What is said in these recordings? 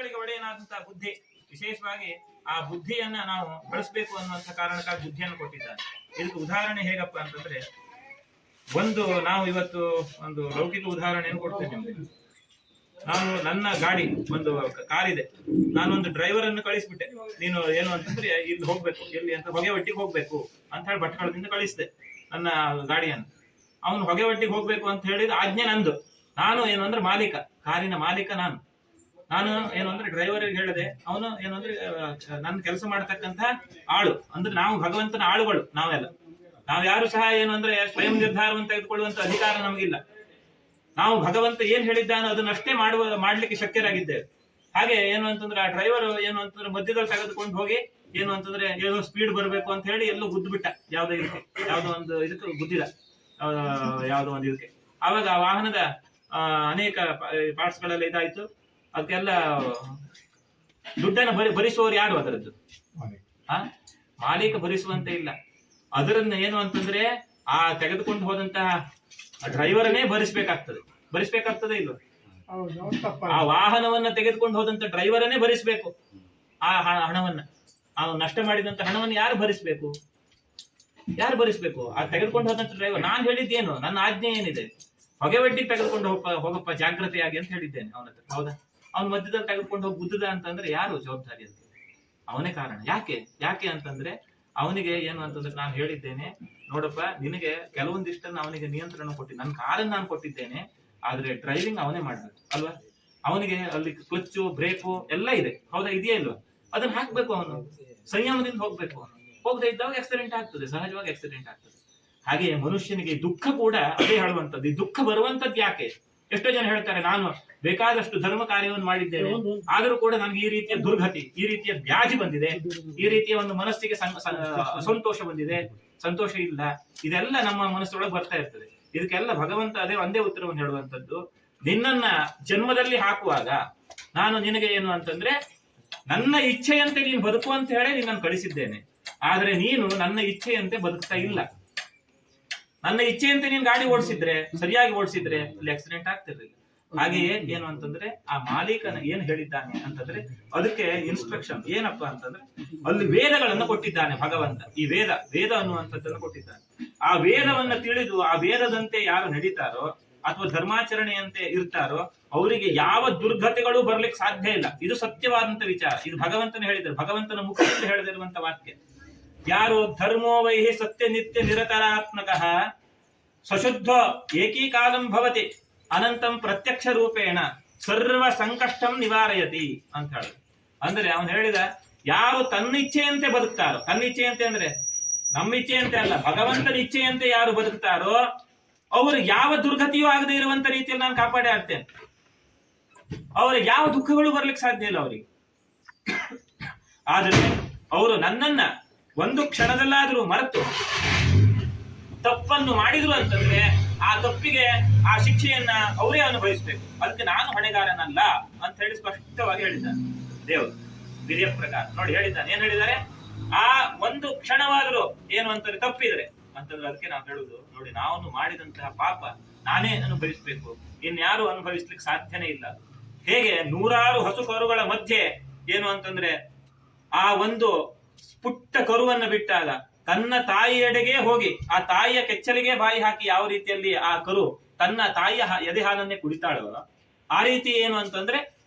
ಇಂದ್ರಿಯಗಳಿಗೆ ಒಡೆಯನಾದಂತಹ ಬುದ್ಧಿ, ವಿಶೇಷವಾಗಿ ಆ ಬುದ್ಧಿಯನ್ನ ನಾವು ಬಳಸಬೇಕು ಅನ್ನುವಂಥ ಕಾರಣಕ್ಕಾಗಿ ಬುದ್ಧಿಯನ್ನು ಕೊಟ್ಟಿದ್ದಾನೆ. ಇದಕ್ಕೆ ಉದಾಹರಣೆ ಹೇಗಪ್ಪ ಅಂತಂದ್ರೆ, ನಾವು ಇವತ್ತು ಒಂದು ಲೌಕಿಕ ಉದಾಹರಣೆಯನ್ನು ಕೊಡ್ತೇನೆ ನಿಮ್ಗೆ. ನಾನು ನನ್ನ ಗಾಡಿ ಒಂದು ಕಾರ್ ಇದೆ, ನಾನೊಂದು ಡ್ರೈವರ್ ಅನ್ನು ಕಳಿಸ್ಬಿಟ್ಟೆ. ನೀನು ಏನು ಅಂತಂದ್ರೆ ಇಲ್ಲಿ ಹೋಗ್ಬೇಕು, ಎಲ್ಲಿ ಅಂತ ಹೊಗೆವಟ್ಟಿಗೆ ಹೋಗ್ಬೇಕು ಅಂತ ಹೇಳಿ ಭಟ್ಕಳದಿಂದ ಕಳಿಸಿದೆ ನನ್ನ ಗಾಡಿಯನ್ನು. ಅವನು ಹೊಗೆವಟ್ಟಿಗೆ ಹೋಗ್ಬೇಕು ಅಂತ ಹೇಳಿದ ಆಜ್ಞೆ ನಂದು. ನಾನು ಏನು ಅಂದ್ರೆ ಮಾಲೀಕ, ಕಾರಿನ ಮಾಲೀಕ ನಾನು ಏನು ಅಂದ್ರೆ ಡ್ರೈವರ್ಗೆ ಹೇಳಿದೆ. ಅವನು ಏನು ಅಂದ್ರೆ ನನ್ನ ಕೆಲಸ ಮಾಡತಕ್ಕಂತ ಆಳು. ಅಂದ್ರೆ ನಾವು ಭಗವಂತನ ಆಳುಗಳು. ನಾವ್ ಯಾರು ಸಹ ಏನು ಅಂದ್ರೆ ಸ್ವಯಂ ನಿರ್ಧಾರವನ್ನು ತೆಗೆದುಕೊಳ್ಳುವಂತ ಅಧಿಕಾರ ನಮಗಿಲ್ಲ. ನಾವು ಭಗವಂತ ಏನ್ ಹೇಳಿದ್ದಾನೋ ಅದನ್ನಷ್ಟೇ ಮಾಡ್ಲಿಕ್ಕೆ ಶಕ್ಯರಾಗಿದ್ದೇವೆ. ಹಾಗೆ ಏನು ಅಂತಂದ್ರೆ ಆ ಡ್ರೈವರ್ ಏನು ಅಂತಂದ್ರೆ ಮಧ್ಯದಲ್ಲಿ ತೆಗೆದುಕೊಂಡು ಹೋಗಿ ಏನು ಅಂತಂದ್ರೆ ಏನೋ ಸ್ಪೀಡ್ ಬರಬೇಕು ಅಂತ ಹೇಳಿ ಎಲ್ಲೋ ಗುದ್ದು ಬಿಟ್ಟ. ಯಾವುದೋ ಒಂದು ಇದಕ್ಕೆ ಗುದ್ದಿದ, ಯಾವುದೋ ಒಂದು ಇದಕ್ಕೆ. ಆವಾಗ ಆ ವಾಹನದ ಅನೇಕ ಪಾರ್ಟ್ಸ್ ಗಳೆಲ್ಲ ಇದಾಯ್ತು. ಅದಕ್ಕೆಲ್ಲ ದುಡ್ಡನ್ನು ಭರಿಸುವವರು ಯಾರು? ಅದರದ್ದು ಮಾಲೀಕ ಭರಿಸುವಂತೆ ಇಲ್ಲ. ಅದರನ್ನ ಏನು ಅಂತಂದ್ರೆ ಆ ತೆಗೆದುಕೊಂಡು ಹೋದಂತಹ ಡ್ರೈವರನ್ನೇ ಭರಿಸ್ಬೇಕಾಗ್ತದೆ ಇಲ್ವ? ಆ ವಾಹನವನ್ನ ತೆಗೆದುಕೊಂಡು ಹೋದಂತ ಡ್ರೈವರನ್ನೇ ಭರಿಸ್ಬೇಕು ಆ ಹಣವನ್ನ. ಆ ನಷ್ಟ ಮಾಡಿದಂತ ಹಣವನ್ನು ಯಾರು ಭರಿಸ್ಬೇಕು? ಆ ತೆಗೆದುಕೊಂಡು ಹೋದಂತ ಡ್ರೈವರ್. ನಾನು ಹೇಳಿದ್ದೇನು, ನನ್ನ ಆಜ್ಞೆ ಏನಿದೆ, ಹೊಗೆವಟ್ಟಿಗೆ ತೆಗೆದುಕೊಂಡು ಹೋಗಪ್ಪ ಜಾಗ್ರತೆಯಾಗಿ ಅಂತ ಹೇಳಿದ್ದೇನೆ ಅವನ ಹತ್ರ. ಹೌದಾ? ಅವ್ನ ಮಧ್ಯದಲ್ಲಿ ತೆಗೆದುಕೊಂಡು ಹೋಗಿ ಗುದ್ದದ ಅಂತಂದ್ರೆ ಯಾರು ಜವಾಬ್ದಾರಿ ಅಂತ? ಅವನೇ ಕಾರಣ. ಯಾಕೆ ಅಂತಂದ್ರೆ ಅವನಿಗೆ ಏನು ಅಂತಂದ್ರೆ ನಾನು ಹೇಳಿದ್ದೇನೆ, ನೋಡಪ್ಪ ನಿನಗೆ ಕೆಲವೊಂದಿಷ್ಟನ್ನು ಅವನಿಗೆ ನಿಯಂತ್ರಣ ಕೊಟ್ಟಿದ್ದೆ, ನನ್ನ ಕಾರನ್ನು ನಾನು ಕೊಟ್ಟಿದ್ದೇನೆ, ಆದ್ರೆ ಡ್ರೈವಿಂಗ್ ಅವನೇ ಮಾಡ್ಬೇಕು ಅಲ್ವಾ? ಅವನಿಗೆ ಅಲ್ಲಿ ಕ್ಲಚ್ಚು ಬ್ರೇಕು ಎಲ್ಲ ಇದೆ. ಹೌದಾ? ಇದೆಯಾ ಇಲ್ವಾ? ಅದನ್ನ ಹಾಕ್ಬೇಕು. ಅವನು ಸಂಯಮದಿಂದ ಹೋಗ್ಬೇಕು. ಹೋಗದೆ ಇದ್ದಾಗ ಆಕ್ಸಿಡೆಂಟ್ ಆಗ್ತದೆ, ಸಹಜವಾಗಿ ಆಕ್ಸಿಡೆಂಟ್ ಆಗ್ತದೆ. ಹಾಗೆ ಮನುಷ್ಯನಿಗೆ ದುಃಖ ಕೂಡ ಅದೇ ಹೇಳುವಂಥದ್ದು. ಈ ದುಃಖ ಬರುವಂತದ್ದು ಯಾಕೆ? ಎಷ್ಟೋ ಜನ ಹೇಳ್ತಾರೆ, ನಾನು ಬೇಕಾದಷ್ಟು ಧರ್ಮ ಕಾರ್ಯವನ್ನು ಮಾಡಿದ್ದೇನೆ, ಆದರೂ ಕೂಡ ನನಗೆ ಈ ರೀತಿಯ ದುರ್ಗತಿ, ಈ ರೀತಿಯ ವ್ಯಾಧಿ ಬಂದಿದೆ, ಈ ರೀತಿಯ ಒಂದು ಮನಸ್ಸಿಗೆ ಅಸಂತೋಷ ಬಂದಿದೆ, ಸಂತೋಷ ಇಲ್ಲ. ಇದೆಲ್ಲ ನಮ್ಮ ಮನಸ್ಸೊಳಗೆ ಬರ್ತಾ ಇರ್ತದೆ. ಇದಕ್ಕೆಲ್ಲ ಭಗವಂತ ಒಂದೇ ಉತ್ತರವನ್ನು ಹೇಳುವಂತದ್ದು. ನಿನ್ನನ್ನ ಜನ್ಮದಲ್ಲಿ ಹಾಕುವಾಗ ನಾನು ನಿನಗೆ ಏನು ಅಂತಂದ್ರೆ ನನ್ನ ಇಚ್ಛೆಯಂತೆ ನೀನು ಬದುಕು ಅಂತ ಹೇಳಿ ನಿನ್ನನ್ನು ಕಳಿಸಿದ್ದೇನೆ. ಆದ್ರೆ ನೀನು ನನ್ನ ಇಚ್ಛೆಯಂತೆ ಬದುಕ್ತಾ ಇಲ್ಲ. ನನ್ನ ಇಚ್ಛೆಯಂತೆ ನೀನು ಗಾಡಿ ಸರಿಯಾಗಿ ಓಡಿಸಿದ್ರೆ ಅಲ್ಲಿ ಆಕ್ಸಿಡೆಂಟ್ ಆಗ್ತಿರ್ಲಿಲ್ಲ. ಹಾಗೆಯೇ ಏನು ಅಂತಂದ್ರೆ ಆ ಮಾಲೀಕನ ಏನ್ ಹೇಳಿದ್ದಾನೆ ಅಂತಂದ್ರೆ ಅದಕ್ಕೆ ಇನ್ಸ್ಟ್ರಕ್ಷನ್ ಏನಪ್ಪಾ ಅಂತಂದ್ರೆ ಅಲ್ಲಿ ವೇದಗಳನ್ನು ಕೊಟ್ಟಿದ್ದಾನೆ ಭಗವಂತ. ಈ ವೇದ ಅನ್ನುವಂಥದ್ದನ್ನು ಕೊಟ್ಟಿದ್ದಾನೆ. ಆ ವೇದವನ್ನ ತಿಳಿದು ಆ ವೇದದಂತೆ ಯಾರು ನಡೀತಾರೋ ಅಥವಾ ಧರ್ಮಾಚರಣೆಯಂತೆ ಇರ್ತಾರೋ ಅವರಿಗೆ ಯಾವ ದುರ್ಗತಿಗಳು ಬರ್ಲಿಕ್ಕೆ ಸಾಧ್ಯ ಇಲ್ಲ. ಇದು ಸತ್ಯವಾದಂತ ವಿಚಾರ. ಇದು ಭಗವಂತನ ಹೇಳಿದ್ದಾರೆ, ಭಗವಂತನ ಮುಖದಿಂದ ಹೇಳದಿರುವಂತ ವಾಕ್ಯ. ಯಾರು ಧರ್ಮೋ ವೈಹಿ ಸತ್ಯ ನಿತ್ಯ ನಿರತರಾತ್ಮಕ ಸಶುದ್ಧ ಏಕೀಕಾಲಂ ಭವತಿ ಅನಂತಂ ಪ್ರತ್ಯಕ್ಷ ರೂಪೇಣ ಸರ್ವ ಸಂಕಷ್ಟಂ ನಿವಾರಯತಿ ಅಂತ ಹೇಳಿ. ಅಂದ್ರೆ ಅವನು ಹೇಳಿದ, ಯಾರು ತನ್ನ ಇಚ್ಛೆಯಂತೆ ಬದುಕ್ತಾರೋ, ತನ್ನ ಇಚ್ಛೆಯಂತೆ ಅಂದ್ರೆ ನಮ್ಮ ಇಚ್ಛೆಯಂತೆ ಅಲ್ಲ, ಭಗವಂತನ ಇಚ್ಛೆಯಂತೆ ಯಾರು ಬದುಕ್ತಾರೋ ಅವರು ಯಾವ ದುರ್ಗತಿಯೂ ಆಗದೆ ಇರುವಂತ ರೀತಿಯಲ್ಲಿ ನಾನು ಕಾಪಾಡಿ ಆಡ್ತೇನೆ. ಅವ್ರಿಗೆ ಯಾವ ದುಃಖಗಳು ಬರ್ಲಿಕ್ಕೆ ಸಾಧ್ಯ ಇಲ್ಲ ಅವರಿಗೆ. ಆದ್ರೆ ಅವರು ನನ್ನನ್ನ ಒಂದು ಕ್ಷಣದಲ್ಲಾದ್ರೂ ಮರೆತು ತಪ್ಪನ್ನು ಮಾಡಿದ್ರು ಅಂತಂದ್ರೆ ಆ ತಪ್ಪಿಗೆ ಆ ಶಿಕ್ಷೆಯನ್ನ ಅವರೇ ಅನುಭವಿಸ್ಬೇಕು. ಅದಕ್ಕೆ ನಾನು ಹೊಣೆಗಾರನಲ್ಲ ಅಂತ ಹೇಳಿ ಸ್ಪಷ್ಟವಾಗಿ ಹೇಳಿದ್ದಾನೆ ದೇವರು ವಿಧಿಯ ಪ್ರಕಾರ. ನೋಡಿ ಹೇಳಿದ್ದಾನೆ, ಏನ್ ಹೇಳಿದ್ದಾರೆ? ಆ ಒಂದು ಕ್ಷಣವಾದರೂ ಏನು ಅಂತಂದ್ರೆ ತಪ್ಪಿದ್ರೆ ಅಂತಂದ್ರೆ ಅದಕ್ಕೆ ನಾವು ಹೇಳುದು, ನೋಡಿ ನಾವು ಮಾಡಿದಂತಹ ಪಾಪ ನಾನೇ ಅನುಭವಿಸ್ಬೇಕು, ಇನ್ಯಾರು ಅನುಭವಿಸ್ಲಿಕ್ಕೆ ಸಾಧ್ಯನೇ ಇಲ್ಲ. ಹೇಗೆ ನೂರಾರು ಹಸು ಕರುಗಳ ಮಧ್ಯೆ ಏನು ಅಂತಂದ್ರೆ ಆ ಒಂದು ಪುಟ್ಟ ಕರುವನ್ನ ಬಿಟ್ಟಾಗ ತನ್ನ ತಾಯಿಯೆಡೆಗೆ ಹೋಗಿ ಆ ತಾಯಿಯ ಕೆಚ್ಚಲಿಗೆ ಬಾಯಿ ಹಾಕಿ ಯಾವ ರೀತಿಯಲ್ಲಿ ಆ ಕರು ತನ್ನ ತಾಯಿಯ ಎದೆ ಹಾಲನ್ನೇ ಕುಡಿತಾಳೋ ಆ ರೀತಿ ಏನು ಅಂತಂದ್ರೆ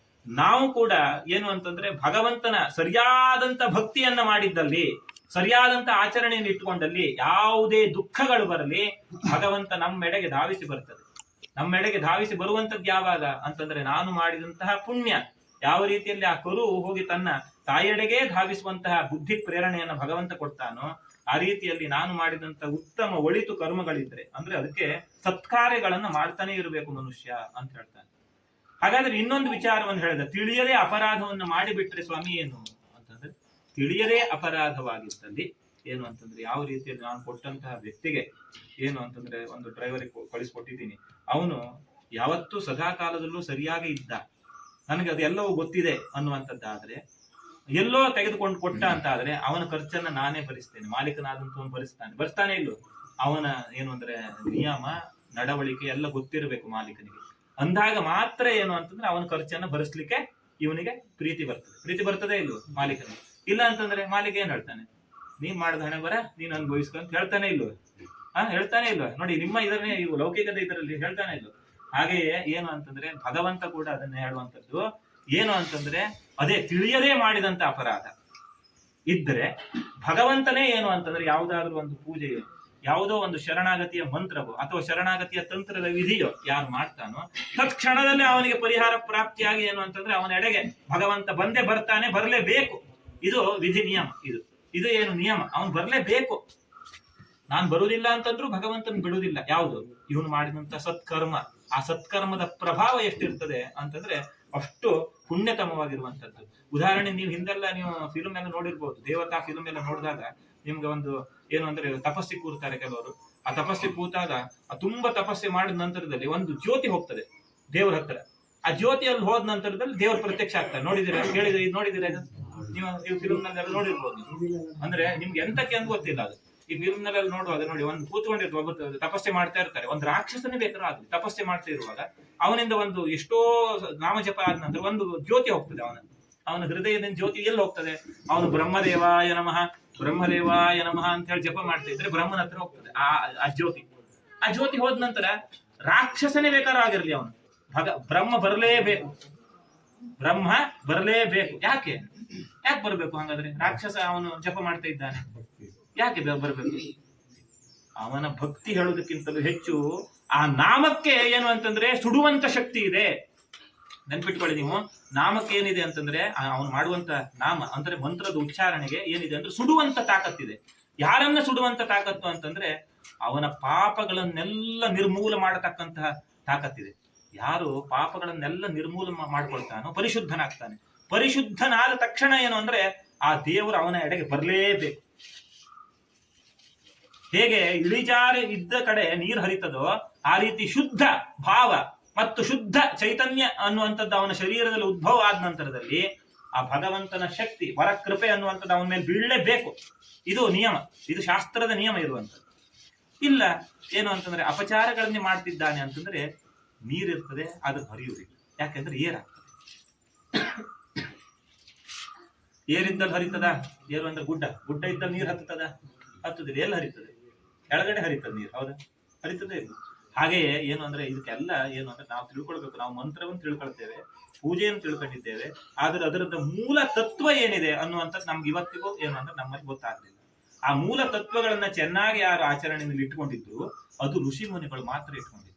ನಾವು ಕೂಡ ಏನು ಅಂತಂದ್ರೆ ಭಗವಂತನ ಸರಿಯಾದಂತ ಭಕ್ತಿಯನ್ನ ಮಾಡಿದ್ದಲ್ಲಿ, ಸರಿಯಾದಂತ ಆಚರಣೆಯನ್ನು ಇಟ್ಟುಕೊಂಡಲ್ಲಿ ಯಾವುದೇ ದುಃಖಗಳು ಬರಲಿ ಭಗವಂತ ನಮ್ಮೆಡೆಗೆ ಧಾವಿಸಿ ಬರ್ತದೆ. ನಮ್ಮೆಡೆಗೆ ಧಾವಿಸಿ ಬರುವಂತದ್ದು ಯಾವಾಗ ಅಂತಂದ್ರೆ ನಾನು ಮಾಡಿದಂತಹ ಪುಣ್ಯ ಯಾವ ರೀತಿಯಲ್ಲಿ ಆ ಕರು ಹೋಗಿ ತನ್ನ ತಾಯಿಯೆಡೆಗೆ ಧಾವಿಸುವಂತಹ ಬುದ್ಧಿ ಪ್ರೇರಣೆಯನ್ನ ಭಗವಂತ ಕೊಡ್ತಾನೋ ಆ ರೀತಿಯಲ್ಲಿ ನಾನು ಮಾಡಿದಂತ ಉತ್ತಮ ಒಳಿತು ಕರ್ಮಗಳಿದ್ರೆ ಅಂದ್ರೆ ಅದಕ್ಕೆ ಸತ್ಕಾರ್ಯಗಳನ್ನ ಮಾಡ್ತಾನೆ ಇರಬೇಕು ಮನುಷ್ಯ ಅಂತ ಹೇಳ್ತಾನೆ. ಹಾಗಾದ್ರೆ ಇನ್ನೊಂದು ವಿಚಾರವನ್ನು ಹೇಳಿದ, ತಿಳಿಯದೇ ಅಪರಾಧವನ್ನು ಮಾಡಿಬಿಟ್ರೆ ಸ್ವಾಮಿ ಏನು ಅಂತಂದ್ರೆ, ತಿಳಿಯದೇ ಅಪರಾಧವಾಗಿದ್ದಲ್ಲಿ ಏನು ಅಂತಂದ್ರೆ ಯಾವ ರೀತಿಯಲ್ಲಿ ನಾನು ಕೊಟ್ಟಂತಹ ವ್ಯಕ್ತಿಗೆ ಏನು ಅಂತಂದ್ರೆ ಒಂದು ಡ್ರೈವರಿಗೆ ಕಳಿಸ್ಕೊಟ್ಟಿದ್ದೀನಿ, ಅವನು ಯಾವತ್ತೂ ಸದಾ ಕಾಲದಲ್ಲೂ ಸರಿಯಾಗಿ ಇದ್ದ, ನನಗೆ ಅದೆಲ್ಲವೂ ಗೊತ್ತಿದೆ ಅನ್ನುವಂಥದ್ದಾದ್ರೆ, ಎಲ್ಲೋ ತೆಗೆದುಕೊಂಡು ಕೊಟ್ಟ ಅಂತ ಆದ್ರೆ ಅವನ ಖರ್ಚನ್ನ ನಾನೇ ಭರಿಸ್ತೇನೆ, ಮಾಲೀಕನಾದಂತವನು ಭರಿಸ್ತಾನೆ ಇಲ್ಲೋ. ಅವನ ಏನು ಅಂದ್ರೆ ನಿಯಮ ನಡವಳಿಕೆ ಎಲ್ಲ ಗೊತ್ತಿರಬೇಕು ಮಾಲೀಕನಿಗೆ. ಅಂದಾಗ ಮಾತ್ರ ಏನು ಅಂತಂದ್ರೆ ಅವನ ಖರ್ಚನ್ನ ಭರಿಸ್ಲಿಕ್ಕೆ ಇವನಿಗೆ ಪ್ರೀತಿ ಬರ್ತದೆ ಇಲ್ವೋ ಮಾಲೀಕನಿಗೆ? ಇಲ್ಲ ಅಂತಂದ್ರೆ ಮಾಲೀಕ ಏನ್ ಹೇಳ್ತಾನೆ? ನೀನ್ ಮಾಡಿದ ಹಣೆ ಬರ ನೀನ್ ಅನುಭವಿಸ್ಕೊಂತ ಹೇಳ್ತಾನೆ ಇಲ್ವೋ? ಹೇಳ್ತಾನೆ ಇಲ್ವಾ? ನೋಡಿ, ನಿಮ್ಮ ಇದನ್ನೇ ಇವು ಲೌಕಿಕತೆ ಇದರಲ್ಲಿ ಹೇಳ್ತಾನೆ ಇಲ್ವೋ? ಹಾಗೆಯೇ ಏನು ಅಂತಂದ್ರೆ ಭಗವಂತ ಕೂಡ ಅದನ್ನ ಹೇಳುವಂತದ್ದು ಏನು ಅಂತಂದ್ರೆ, ಅದೇ ತಿಳಿಯದೇ ಮಾಡಿದಂತ ಅಪರಾಧ ಇದ್ರೆ ಭಗವಂತನೇ ಏನು ಅಂತಂದ್ರೆ, ಯಾವುದಾದ್ರೂ ಒಂದು ಪೂಜೆಯೋ ಯಾವುದೋ ಒಂದು ಶರಣಾಗತಿಯ ಮಂತ್ರವೋ ಅಥವಾ ಶರಣಾಗತಿಯ ತಂತ್ರದ ವಿಧಿಯೋ ಯಾರು ಮಾಡ್ತಾನೋ ತತ್ಕ್ಷಣದಲ್ಲಿ ಅವನಿಗೆ ಪರಿಹಾರ ಪ್ರಾಪ್ತಿಯಾಗಿ ಏನು ಅಂತಂದ್ರೆ ಅವನ ಎಡೆಗೆ ಭಗವಂತ ಬಂದೇ ಬರ್ತಾನೆ, ಬರಲೇಬೇಕು. ಇದು ವಿಧಿ ನಿಯಮ. ಇದು ಏನು ನಿಯಮ, ಅವನು ಬರಲೇಬೇಕು. ನಾನ್ ಬರುವುದಿಲ್ಲ ಅಂತಂದ್ರೂ ಭಗವಂತನ ಬಿಡುವುದಿಲ್ಲ. ಯಾವುದು? ಇವನು ಮಾಡಿದಂತ ಸತ್ಕರ್ಮ. ಆ ಸತ್ಕರ್ಮದ ಪ್ರಭಾವ ಎಷ್ಟಿರ್ತದೆ ಅಂತಂದ್ರೆ ಅಷ್ಟು ಪುಣ್ಯತಮವಾಗಿರುವಂತದ್ದು. ಉದಾಹರಣೆ, ನೀವು ಹಿಂದೆಲ್ಲ ನೀವು ಫಿಲ್ಮ್ ಎಲ್ಲ ನೋಡಿರ್ಬೋದು, ದೇವತಾ ಫಿಲ್ಮ್ ಎಲ್ಲ ನೋಡಿದಾಗ ನಿಮ್ಗೆ ಒಂದು ಏನು ಅಂದ್ರೆ ತಪಸ್ಸಿ ಕೂರ್ತಾರೆ ಕೆಲವರು. ಆ ತಪಸ್ಸಿ ಕೂತಾಗ ತುಂಬಾ ತಪಸ್ಸೆ ಮಾಡಿದ ನಂತರದಲ್ಲಿ ಒಂದು ಜ್ಯೋತಿ ಹೋಗ್ತದೆ ದೇವರ ಹತ್ರ. ಆ ಜ್ಯೋತಿಯಲ್ಲಿ ಹೋದ ನಂತರದಲ್ಲಿ ದೇವರು ಪ್ರತ್ಯಕ್ಷ ಆಗ್ತಾರೆ. ನೋಡಿದಿರ ನೋಡಿದಿರ ನೀವು ಫಿಲ್ಮ್ ನಲ್ಲೆಲ್ಲ ನೋಡಿರ್ಬೋದು. ಅಂದ್ರೆ ನಿಮ್ಗೆ ಎಂತಕ್ಕೆ ಅಂತ ಗೊತ್ತಿಲ್ಲ ಅದು. ಈ ಫಿಲ್ಮ್ ನಲ್ಲಿ ನೋಡುವಾಗ ನೋಡಿ, ಒಂದು ಕೂತ್ಕೊಂಡಿರ್ತಾರೆ, ತಪಸ್ಸೆ ಮಾಡ್ತಾ ಇರ್ತಾರೆ. ಒಂದು ರಾಕ್ಷಸನೇ ಬೇಕಾದ್ರೂ ಆಗ್ಲಿ, ತಪಸ್ಸೆ ಮಾಡ್ತಾ ಇರುವಾಗ ಅವನಿಂದ ಒಂದು ಎಷ್ಟೋ ನಾಮಜಪ ಆದ ನಂತರ ಒಂದು ಜ್ಯೋತಿ ಹೋಗ್ತದೆ. ಅವನ ಹೃದಯದಿಂದ ಜ್ಯೋತಿ ಎಲ್ಲಿ ಹೋಗ್ತದೆ? ಅವನು ಬ್ರಹ್ಮದೇವಾಯ ನಮಃ ಅಂತ ಹೇಳಿ ಜಪ ಮಾಡ್ತಾ ಇದ್ರೆ ಬ್ರಹ್ಮನ ಹತ್ರ ಹೋಗ್ತದೆ ಆ ಜ್ಯೋತಿ. ಆ ಜ್ಯೋತಿ ಹೋದ ನಂತರ ರಾಕ್ಷಸನೇ ಬೇಕಾದ್ರೂ ಆಗಿರ್ಲಿ, ಅವನು ಬ್ರಹ್ಮ ಬರಲೇಬೇಕು. ಯಾಕೆ ಬರ್ಬೇಕು? ಹಾಗಾದ್ರೆ ರಾಕ್ಷಸ ಅವನು ಜಪ ಮಾಡ್ತಾ ಇದ್ದಾನೆ, ಯಾಕೆ ಬರ್ಬೇಕು? ಅವನ ಭಕ್ತಿ ಹೇಳೋದಕ್ಕಿಂತಲೂ ಹೆಚ್ಚು ಆ ನಾಮಕ್ಕೆ ಏನು ಅಂತಂದ್ರೆ ಸುಡುವಂತ ಶಕ್ತಿ ಇದೆ. ನೆನ್ಪಿಟ್ಕೊಳ್ಳಿ ನೀವು, ನಾಮಕ್ಕೆ ಏನಿದೆ ಅಂತಂದ್ರೆ ಅವನು ಮಾಡುವಂತ ನಾಮ ಅಂದ್ರೆ ಮಂತ್ರದ ಉಚ್ಚಾರಣೆಗೆ ಏನಿದೆ ಅಂದ್ರೆ ಸುಡುವಂತ ತಾಕತ್ತಿದೆ. ಯಾರನ್ನ ಸುಡುವಂತ ತಾಕತ್ತು ಅಂತಂದ್ರೆ ಅವನ ಪಾಪಗಳನ್ನೆಲ್ಲ ನಿರ್ಮೂಲ ಮಾಡತಕ್ಕಂತಹ ತಾಕತ್ತಿದೆ. ಯಾರು ಪಾಪಗಳನ್ನೆಲ್ಲ ನಿರ್ಮೂಲ ಮಾಡ್ಕೊಳ್ತಾನೋ ಪರಿಶುದ್ಧನಾಗ್ತಾನೆ. ಪರಿಶುದ್ಧನಾದ ತಕ್ಷಣ ಏನು ಅಂದ್ರೆ ಆ ದೇವರು ಅವನ ಎಡೆಗೆ ಬರಲೇಬೇಕು. ಹೇಗೆ ಇಳಿಜಾರು ಇದ್ದ ಕಡೆ ನೀರು ಹರಿತದೋ ಆ ರೀತಿ ಶುದ್ಧ ಭಾವ ಮತ್ತು ಶುದ್ಧ ಚೈತನ್ಯ ಅನ್ನುವಂಥದ್ದು ಅವನ ಶರೀರದಲ್ಲಿ ಉದ್ಭವ ಆದ ನಂತರದಲ್ಲಿ ಆ ಭಗವಂತನ ಶಕ್ತಿ ವರಕೃಪೆ ಅನ್ನುವಂಥದ್ದು ಅವನ ಮೇಲೆ ಬೀಳಲೇಬೇಕು. ಇದು ನಿಯಮ, ಇದು ಶಾಸ್ತ್ರದ ನಿಯಮ ಇರುವಂಥದ್ದು. ಇಲ್ಲ ಏನು ಅಂತಂದ್ರೆ ಅಪಚಾರಗಳನ್ನೇ ಮಾಡ್ತಿದ್ದಾನೆ ಅಂತಂದ್ರೆ ನೀರಿರ್ತದೆ, ಅದು ಹರಿಯುವುದಿಲ್ಲ. ಯಾಕೆಂದ್ರೆ ಏರಾಗ್ತದೆ. ಏರಿದ್ದಲ್ಲಿ ಹರಿತದ? ಏರು ಅಂದ್ರೆ ಗುಡ್ಡ ಇದ್ದಲ್ಲಿ ನೀರು ಹತ್ತುದಿಲ್ಲ. ಎಲ್ಲಿ ಹರಿತದೆ? ಕೆಳಗಡೆ ಹರಿತದೆ ನೀರು. ಹೌದಾ? ಹರಿತದೆ ಇಲ್ಲ. ಹಾಗೆಯೇ ಏನು ಅಂದ್ರೆ ಇದಕ್ಕೆಲ್ಲ ಏನು ಅಂದ್ರೆ ನಾವು ತಿಳ್ಕೊಳ್ಬೇಕು. ನಾವು ಮಂತ್ರವನ್ನು ತಿಳ್ಕೊಳ್ತೇವೆ, ಪೂಜೆಯನ್ನು ತಿಳ್ಕೊಂಡಿದ್ದೇವೆ, ಆದ್ರೆ ಅದರದ ಮೂಲ ತತ್ವ ಏನಿದೆ ಅನ್ನುವಂಥದ್ದು ನಮ್ಗೆ ಇವತ್ತಿಗೂ ಏನು ಅಂದ್ರೆ ನಮ್ಮಲ್ಲಿ ಗೊತ್ತಾಗ್ಲಿಲ್ಲ. ಆ ಮೂಲ ತತ್ವಗಳನ್ನ ಚೆನ್ನಾಗಿ ಯಾರು ಆಚರಣೆಯಲ್ಲಿ ಇಟ್ಕೊಂಡಿದ್ರು ಅದು ಋಷಿ ಮುನಿಗಳು ಮಾತ್ರ ಇಟ್ಕೊಂಡಿದ್ರು.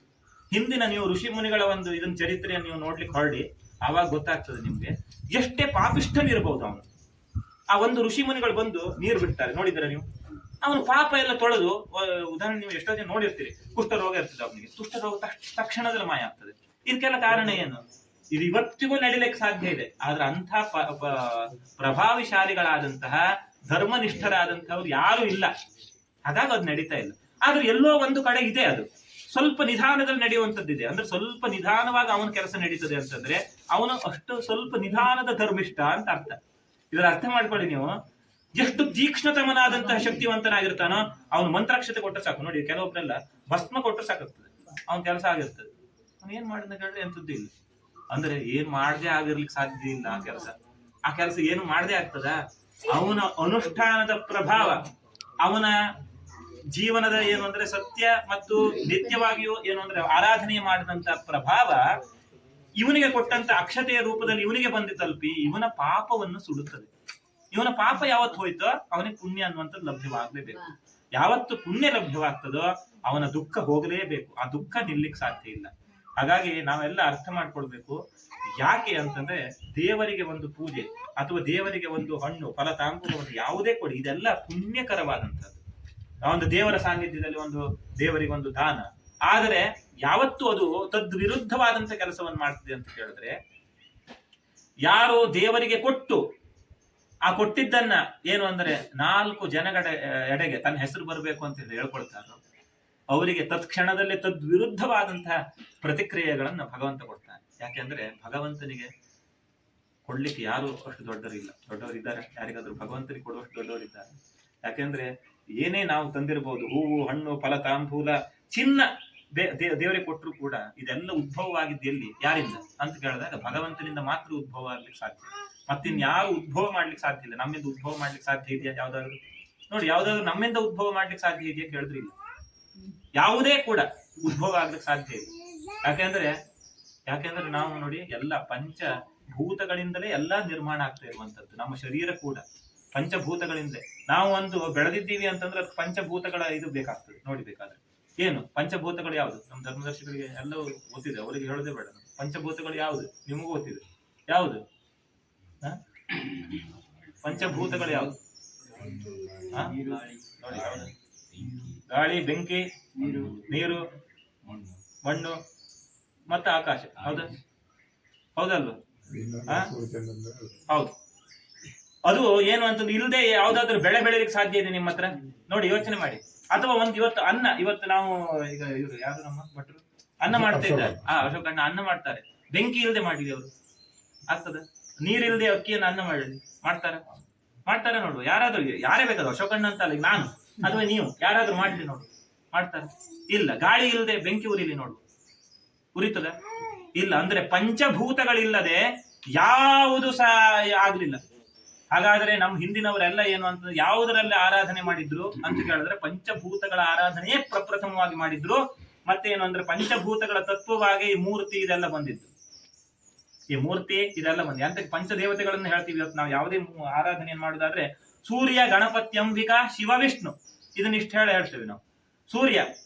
ಹಿಂದಿನ ನೀವು ಋಷಿ ಮುನಿಗಳ ಒಂದು ಇದನ್ನ ಚರಿತ್ರೆಯನ್ನು ನೀವು ನೋಡ್ಲಿಕ್ಕೆ ಹೊರಡಿ, ಆವಾಗ ಗೊತ್ತಾಗ್ತದೆ ನಿಮ್ಗೆ ಎಷ್ಟೇ ಪಾಪಿಷ್ಠನಿರ್ಬಹುದು ಅವನು. ಆ ಒಂದು ಋಷಿ ಮುನಿಗಳು ಬಂದು ನೀರು ಬಿಡ್ತಾರೆ, ನೋಡಿದ್ರೆ ನೀವು, ಅವನು ಪಾಪ ಎಲ್ಲ ತೊಳೆದು, ಉದಾಹರಣೆ ನೀವು ಎಷ್ಟೋ ಜನ ನೋಡಿರ್ತೀರಿ, ಕುಷ್ಠರೋಗ ಇರ್ತದೆ ಅವನಿಗೆ, ಕುಷ್ಠರೋಗ ತಕ್ಷಣದಲ್ಲಿ ಮಾಯ ಆಗ್ತದೆ. ಇದಕ್ಕೆಲ್ಲ ಕಾರಣ ಏನು? ಇದು ಇವತ್ತಿಗೂ ನಡಿಲಿಕ್ಕೆ ಸಾಧ್ಯ ಇದೆ. ಆದ್ರೆ ಅಂಥ ಪ್ರಭಾವಿಶಾಲಿಗಳಾದಂತಹ ಧರ್ಮನಿಷ್ಠರಾದಂತಹವ್ರು ಯಾರು ಇಲ್ಲ. ಹಾಗಾಗಿ ಅದು ನಡೀತಾ ಇಲ್ಲ. ಆದ್ರೆ ಎಲ್ಲೋ ಒಂದು ಕಡೆ ಇದೆ, ಅದು ಸ್ವಲ್ಪ ನಿಧಾನದಲ್ಲಿ ನಡೆಯುವಂತದ್ದಿದೆ. ಅಂದ್ರೆ ಸ್ವಲ್ಪ ನಿಧಾನವಾಗಿ ಅವನ ಕೆಲಸ ನಡೀತದೆ ಅಂತಂದ್ರೆ ಅವನು ಅಷ್ಟು ಸ್ವಲ್ಪ ನಿಧಾನದ ಧರ್ಮಿಷ್ಠ ಅಂತ ಅರ್ಥ. ಇದರ ಅರ್ಥ ಮಾಡ್ಕೊಳ್ಳಿ ನೀವು. ಎಷ್ಟು ತೀಕ್ಷ್ಣತಮನಾದಂತಹ ಶಕ್ತಿವಂತನಾಗಿರ್ತಾನೋ ಅವನು ಮಂತ್ರಾಕ್ಷತೆ ಕೊಟ್ಟರೆ ಸಾಕು. ನೋಡಿ, ಕೆಲವೊಬ್ರೆಲ್ಲ ಭಸ್ಮ ಕೊಟ್ಟರೆ ಸಾಕಾಗ್ತದೆ, ಅವನ ಕೆಲಸ ಆಗಿರ್ತದೆ. ಅವನು ಏನ್ ಮಾಡಿದ ಕೇಳಿದ್ರೆ ಎಂತದ್ದು ಇಲ್ಲ. ಅಂದ್ರೆ ಏನ್ ಮಾಡದೆ ಆಗಿರ್ಲಿಕ್ಕೆ ಸಾಧ್ಯ ಇಲ್ಲ ಆ ಕೆಲಸ ಏನು ಮಾಡದೆ ಆಗ್ತದ? ಅವನ ಅನುಷ್ಠಾನದ ಪ್ರಭಾವ, ಅವನ ಜೀವನದ ಏನು ಅಂದ್ರೆ ಸತ್ಯ ಮತ್ತು ನಿತ್ಯವಾಗಿಯೂ ಏನು ಅಂದ್ರೆ ಆರಾಧನೆ ಮಾಡಿದಂತ ಪ್ರಭಾವ ಇವನಿಗೆ ಕೊಟ್ಟಂತ ಅಕ್ಷತೆಯ ರೂಪದಲ್ಲಿ ಇವನಿಗೆ ಬಂದು ತಲುಪಿ ಇವನ ಪಾಪವನ್ನು ಸುಡುತ್ತದೆ. ಇವನ ಪಾಪ ಯಾವತ್ತು ಹೋಯ್ತೋ ಅವನಿಗೆ ಪುಣ್ಯ ಅನ್ನುವಂಥದ್ದು ಲಭ್ಯವಾಗ್ಲೇಬೇಕು. ಯಾವತ್ತು ಪುಣ್ಯ ಲಭ್ಯವಾಗ್ತದೋ ಅವನ ದುಃಖ ಹೋಗಲೇಬೇಕು. ಆ ದುಃಖ ನಿಲ್ಲಿಕ್ಕೆ ಸಾಧ್ಯ ಇಲ್ಲ. ಹಾಗಾಗಿ ನಾವೆಲ್ಲ ಅರ್ಥ ಮಾಡ್ಕೊಳ್ಬೇಕು. ಯಾಕೆ ಅಂತಂದ್ರೆ ದೇವರಿಗೆ ಒಂದು ಪೂಜೆ ಅಥವಾ ದೇವರಿಗೆ ಒಂದು ಹಣ್ಣು ಫಲ ತಾಂಬೂಲವನ್ನು ಯಾವುದೇ ಕೊಡಿ, ಇದೆಲ್ಲ ಪುಣ್ಯಕರವಾದಂಥದ್ದು. ಒಂದು ದೇವರ ಸಾನ್ನಿಧ್ಯದಲ್ಲಿ ಒಂದು ದೇವರಿಗೆ ಒಂದು ದಾನ. ಆದರೆ ಯಾವತ್ತು ಅದು ತದ್ವಿರುದ್ಧವಾದಂತ ಕೆಲಸವನ್ನು ಮಾಡ್ತಿದೆ ಅಂತ ಹೇಳಿದ್ರೆ, ಯಾರು ದೇವರಿಗೆ ಕೊಟ್ಟು ಆ ಕೊಟ್ಟಿದ್ದನ್ನ ಏನು ಅಂದ್ರೆ 4 ಜನಗಳ ಎಡೆಗೆ ತನ್ನ ಹೆಸರು ಬರಬೇಕು ಅಂತ ಹೇಳ್ಕೊಳ್ತಾರೋ ಅವರಿಗೆ ತತ್ಕ್ಷಣದಲ್ಲೇ ತದ್ವಿರುದ್ಧವಾದಂತಹ ಪ್ರತಿಕ್ರಿಯೆಗಳನ್ನ ಭಗವಂತ ಕೊಡ್ತಾನೆ. ಯಾಕೆಂದ್ರೆ ಭಗವಂತನಿಗೆ ಕೊಡ್ಲಿಕ್ಕೆ ಯಾರು ಅಷ್ಟು ದೊಡ್ಡವರಿಲ್ಲ. ದೊಡ್ಡವರಿದ್ದಾರೆ, ಯಾರಿಗಾದ್ರೂ ಭಗವಂತನಿಗೆ ಕೊಡುವಷ್ಟು ದೊಡ್ಡವರಿದ್ದಾರೆ. ಯಾಕೆಂದ್ರೆ ಏನೇ ನಾವು ತಂದಿರಬಹುದು, ಹೂವು, ಹಣ್ಣು, ಫಲ, ತಾಂಬೂಲ, ಚಿನ್ನ, ದೇವರಿಗೆ ಕೊಟ್ಟರು ಕೂಡ ಇದೆಲ್ಲ ಉದ್ಭವವಾಗಿದ್ದು ಎಲ್ಲಿ, ಯಾರಿಂದ ಅಂತ ಕೇಳಿದಾಗ ಭಗವಂತನಿಂದ ಮಾತ್ರ ಉದ್ಭವ ಆಗ್ಲಿಕ್ಕೆ ಸಾಧ್ಯ. ಮತ್ತಿನ್ಯಾರು ಉದ್ಭವ ಮಾಡ್ಲಿಕ್ಕೆ ಸಾಧ್ಯ ಇಲ್ಲ. ನಮ್ಮಿಂದ ಉದ್ಭವ ಮಾಡ್ಲಿಕ್ಕೆ ಸಾಧ್ಯ ಇದೆಯಾ ಯಾವ್ದಾದ್ರು? ನೋಡಿ, ಯಾವ್ದಾದ್ರು ನಮ್ಮಿಂದ ಉದ್ಭವ ಮಾಡ್ಲಿಕ್ಕೆ ಸಾಧ್ಯ ಇದೆಯಾ ಕೇಳಿದ್ರೆ ಇಲ್ಲ. ಯಾವುದೇ ಕೂಡ ಉದ್ಭವ ಆಗ್ಲಿಕ್ಕೆ ಸಾಧ್ಯ ಇಲ್ಲ. ಯಾಕೆಂದ್ರೆ ನಾವು ನೋಡಿ, ಎಲ್ಲ ಪಂಚಭೂತಗಳಿಂದಲೇ ಎಲ್ಲಾ ನಿರ್ಮಾಣ ಆಗ್ತಾ ಇರುವಂತದ್ದು. ನಮ್ಮ ಶರೀರ ಕೂಡ ಪಂಚಭೂತಗಳಿಂದಲೇ. ನಾವು ಒಂದು ಬೆಳೆದಿದ್ದೀವಿ ಅಂತಂದ್ರೆ ಅದು ಪಂಚಭೂತಗಳ ಇದು ಬೇಕಾಗ್ತದೆ. ನೋಡಿ, ಬೇಕಾದ್ರೆ ಏನು ಪಂಚಭೂತಗಳು ಯಾವುದು? ನಮ್ಮ ಧರ್ಮದರ್ಶಿಗಳಿಗೆ ಎಲ್ಲವೂ ಗೊತ್ತಿದೆ, ಅವರಿಗೆ ಹೇಳೋದೇ ಬೇಡ. ಪಂಚಭೂತಗಳು ಯಾವುದು ನಿಮಗೂ ಗೊತ್ತಿದೆ. ಯಾವುದು ಪಂಚಭೂತಗಳು ಯಾವುದು? ನೋಡಿ, ಗಾಳಿ, ಬೆಂಕಿ, ನೀರು, ಮಣ್ಣು ಮತ್ತೆ ಆಕಾಶ. ಹೌದಲ್ವಾ? ಹೌದು. ಅದು ಏನು ಅಂತಂದ್ರೆ ಇಲ್ಲದೆ ಯಾವ್ದಾದ್ರು ಬೆಳೆ ಬೆಳೆಯಲಿಕ್ಕೆ ಸಾಧ್ಯ ಇದೆ ನಿಮ್ಮ ಹತ್ರ? ನೋಡಿ, ಯೋಚನೆ ಮಾಡಿ. ಅಥವಾ ಇವತ್ತು ಅನ್ನ, ಇವತ್ತು ನಾವು ಈಗ ಇವರು ಯಾರು ನಮ್ಮ ಭಟ್ರು ಅನ್ನ ಮಾಡ್ತಾ ಇದ್ದಾರೆ. ಅಶೋಕಣ್ಣ ಅನ್ನ ಮಾಡ್ತಾರೆ. ಬೆಂಕಿ ಇಲ್ಲದೆ ಮಾಡಿದೆ ಅವರು, ಆಗ್ತದ? ನೀರಿಲ್ಲದೆ ಅಕ್ಕಿಯನ್ನು ಅನ್ನ ಮಾಡ್ತಾರ ನೋಡುವ. ಯಾರೇ ಬೇಕಾದ್ರು, ಅಶೋಕಣ್ಣ ಅಂತ ಅಲ್ಲ, ನಾನು ಅಥವಾ ನೀವು ಯಾರಾದ್ರೂ ಮಾಡ್ಲಿ ನೋಡು, ಮಾಡ್ತಾರೆ? ಇಲ್ಲ. ಗಾಳಿ ಇಲ್ಲದೆ ಬೆಂಕಿ ಉರಿಲಿ ನೋಡು, ಉರಿತದ? ಇಲ್ಲ. ಅಂದ್ರೆ ಪಂಚಭೂತಗಳಿಲ್ಲದೆ ಯಾವುದು ಸಹ ಆಗ್ಲಿಲ್ಲ. ಹಾಗಾದ್ರೆ ನಮ್ಮ ಹಿಂದಿನವರೆಲ್ಲ ಏನು ಅಂತಂದ್ರೆ ಯಾವುದರಲ್ಲಿ ಆರಾಧನೆ ಮಾಡಿದ್ರು ಅಂತ ಕೇಳಿದ್ರೆ ಪಂಚಭೂತಗಳ ಆರಾಧನೆಯೇ ಪ್ರಪ್ರಥಮವಾಗಿ ಮಾಡಿದ್ರು. ಮತ್ತೇನು ಅಂದ್ರೆ ಪಂಚಭೂತಗಳ ತತ್ವವಾಗಿ ಈ ಮೂರ್ತಿ ಇದೆಲ್ಲ ಬಂದಿದ್ದು. ಈ ಮೂರ್ತಿ ಇದೆಲ್ಲ ಬಂದಿ ಅಂತ ಪಂಚದೇವತೆಗಳನ್ನು ಹೇಳ್ತೀವಿ. ಇವತ್ತು ನಾವು ಯಾವುದೇ ಆರಾಧನೆಯನ್ನು ಮಾಡುದಾದ್ರೆ ಸೂರ್ಯ, ಗಣಪತಿ, ಅಂಬಿಕಾ, ಶಿವ, ವಿಷ್ಣು, ಇದನ್ನಿಷ್ಟು ಹೇಳ್ತೇವೆ ನಾವು. ಸೂರ್ಯ,